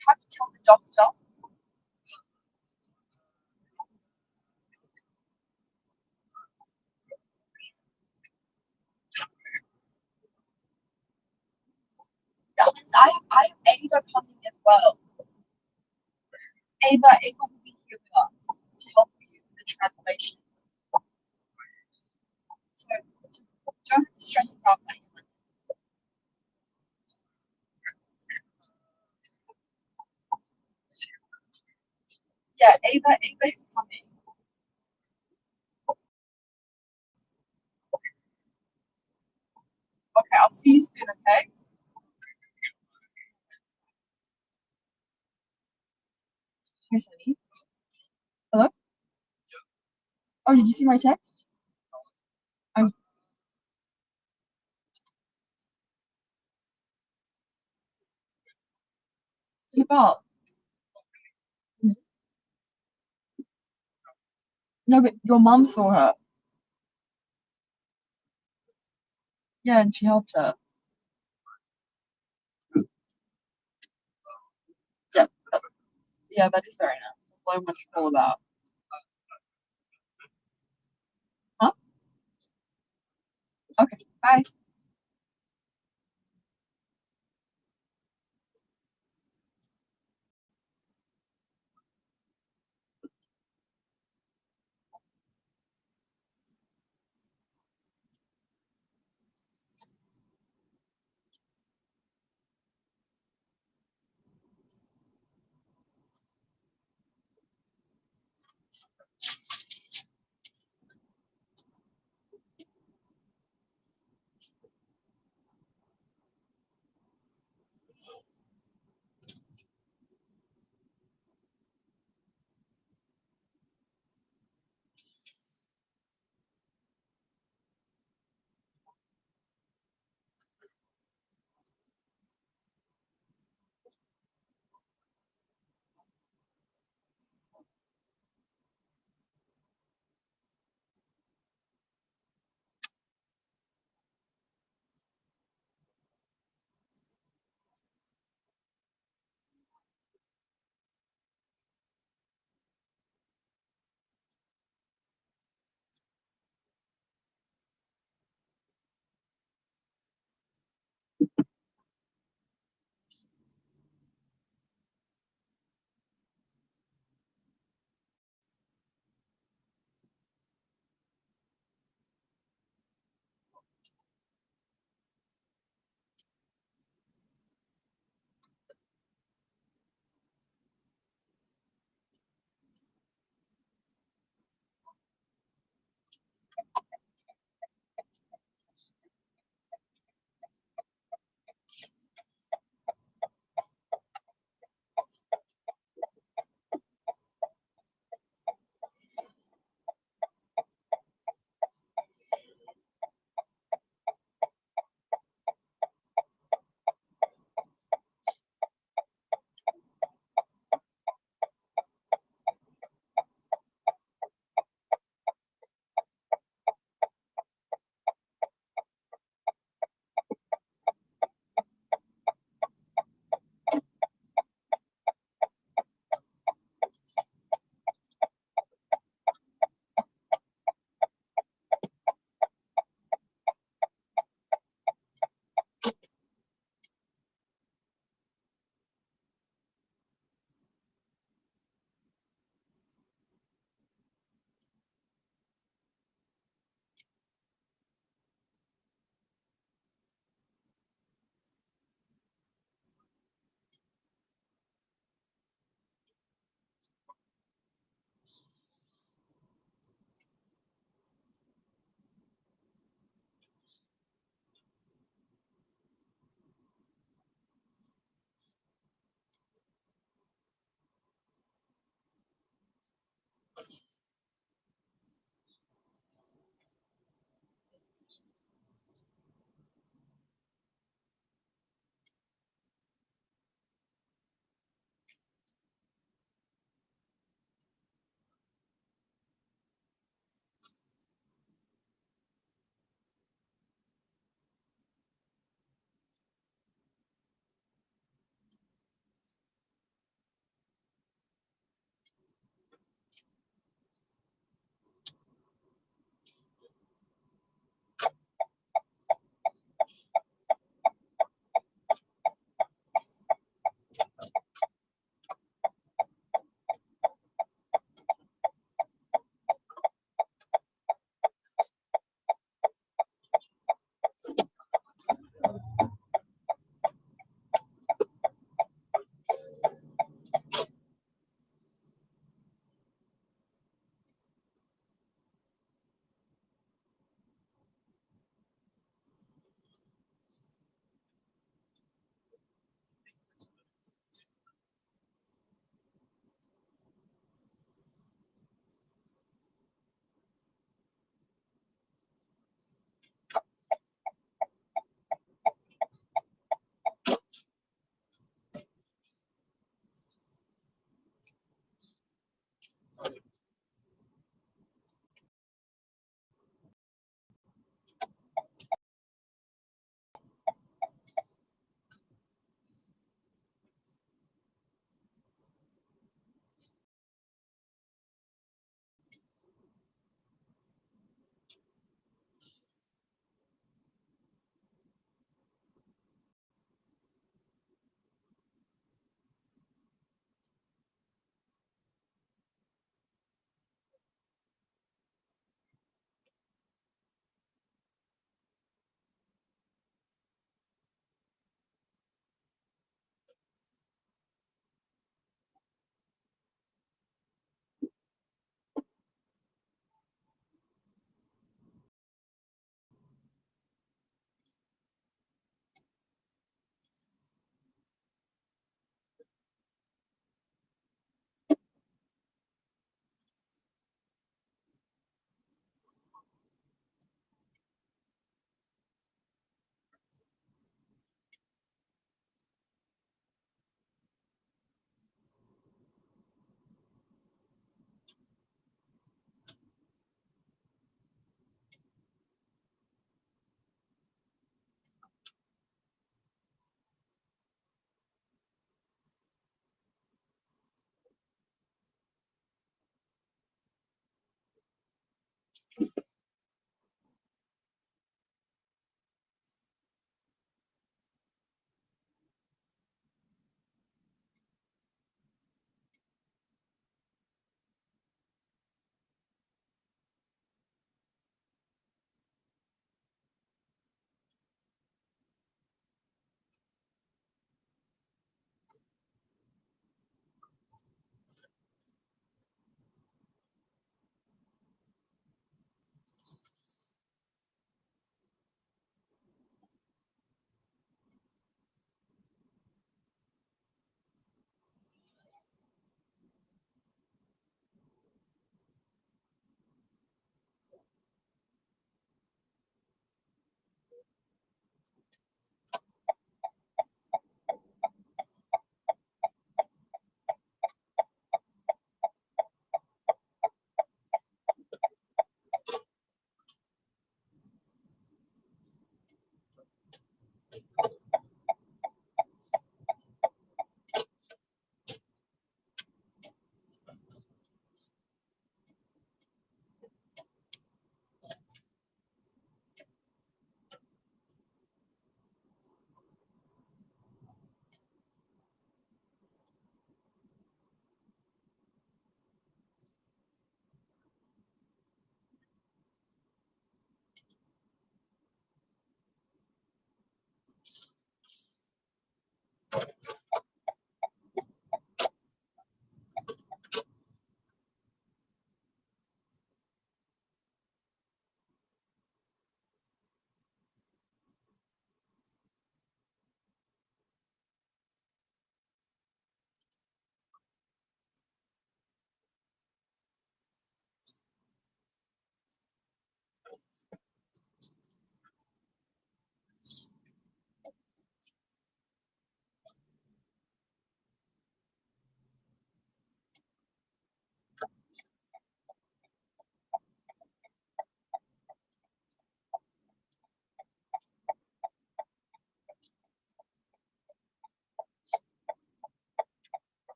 You have to tell the doctor. Johannes, I have Ava coming as well. Ava will be here with us to help you with the translation. So don't stress about that. Yeah, Ava is coming. Okay, I'll see you soon, okay? Hi, Sunny. Hello? Oh, did you see my text? I'm What's it about? No, but your mom saw her. Yeah, and she helped her. Yeah, yeah, that is very nice. That's what I'm much all about. Huh? Okay, bye.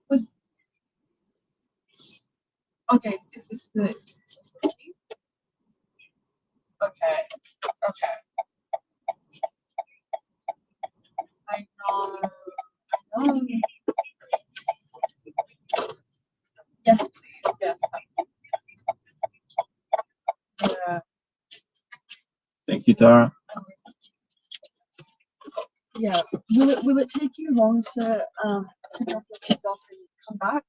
Was okay. Is this my team? Okay. Okay. I know. Yes, please. Yes. Yeah. Thank you, Tara. Yeah. Will it take you long to drop your kids off and come back?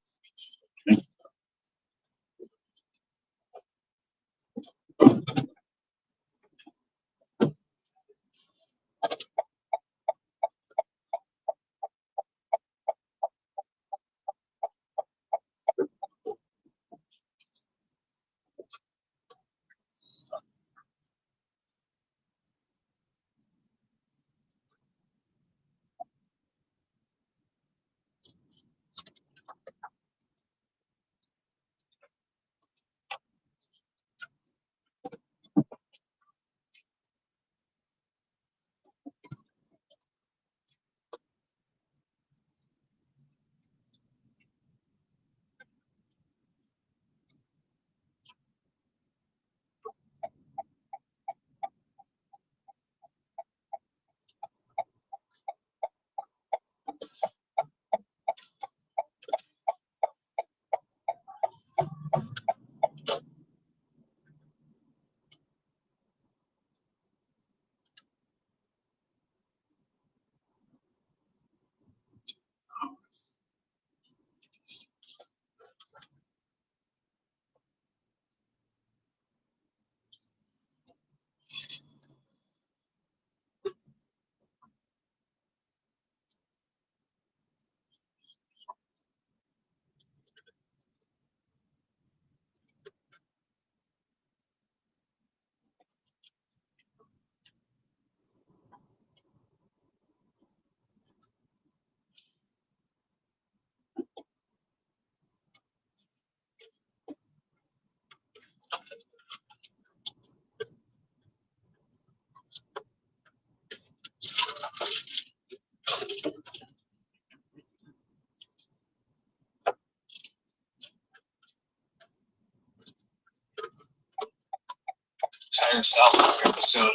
Tire yourself episode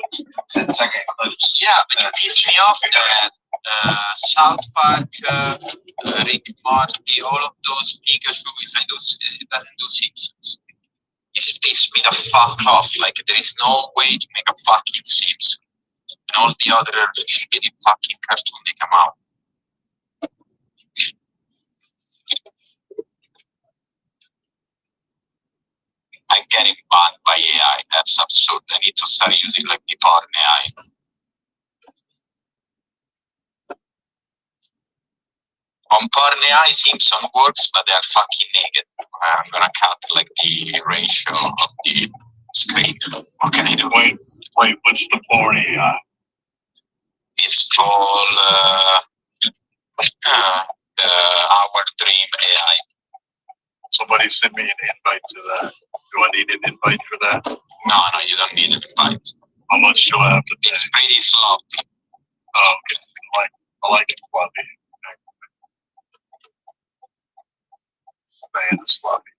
10-second clips. Yeah, but you pissed me off with that. South Park, Rick, Morty, all of those speakers who if I do, it doesn't do Simpsons. It pissed me the fuck off. Like there is no way to make a fucking Simpsons. And all the other shitty fucking cartoons they come out. I'm getting banned by AI. That's absurd. I need to start using like the porn AI. On porn AI, Simpson works, but they're fucking naked. I'm gonna cut like the ratio of the screen. What can I do? Wait, what's the porn AI? It's called Our Dream AI. Somebody send me an invite to that. Do I need an invite for that? No, you don't need an invite. How much do I have to pay? It's pretty sloppy. Oh, okay. I like it sloppy. Man, it's sloppy.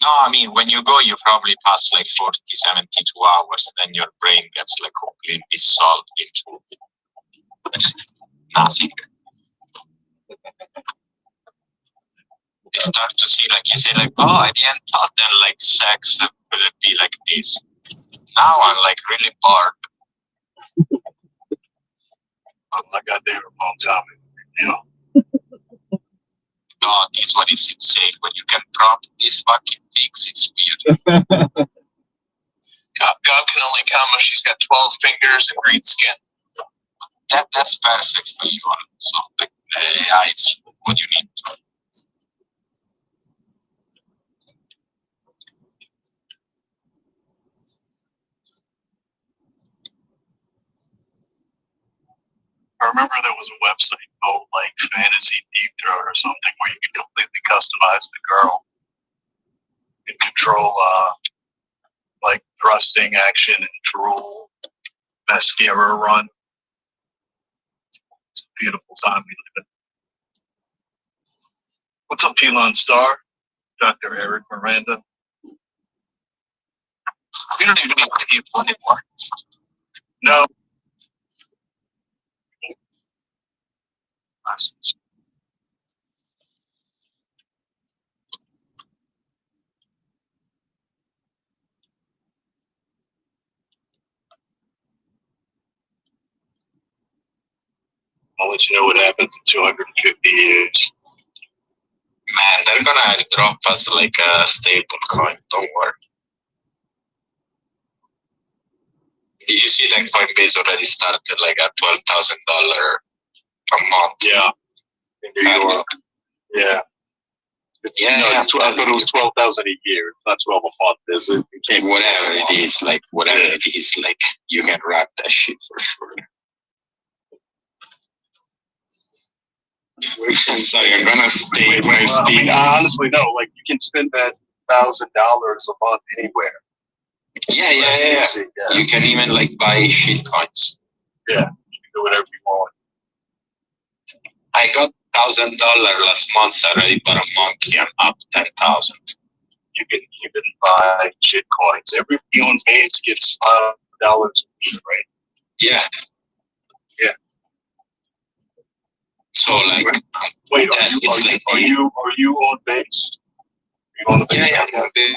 No, I mean, when you go, you probably pass like 40, 72 hours, then your brain gets like completely dissolved into nothing. You start to see, like, you say, like, oh, I didn't thought that, like, sex would be like this. Now I'm, like, really bored. Oh my goddamn remote topic, you know. God, this one is insane. When you can prompt these fucking things, it's weird. God can only come if she's got 12 fingers and green skin. That's perfect for you. So, like, AI is what you need. I remember there was a website called like Fantasy Deep Throat or something where you could completely customize the girl and control like thrusting action and drool, mascara run. beautiful time we live in. What's up, Elon Star? Dr. Eric Miranda. We don't even need people anymore. No. I'll let you know what happens in 250 years. Man, they're gonna drop us like a stable coin. Don't worry. You see that Coinbase already started like a $12,000 a month. Yeah. In New York. Yeah. It's, Yeah, no, yeah. it's 12, but it was 12,000 a year. It's not 12 a month, is it? It came whatever it is, like whatever it is, like you can wrap that shit for sure. So you're gonna stay I mean, honestly, no. Like you can spend that $1,000 a month anywhere. Yeah. You can even like buy shit coins. Yeah, you can do whatever you want. I got $1,000 last month already, but a monkey and up 10,000. You can buy shit coins. Every Elon Page gets $5 a week, right? Yeah. Yeah. So like, wait, are you on base? You on the base? Yeah, I'm on base.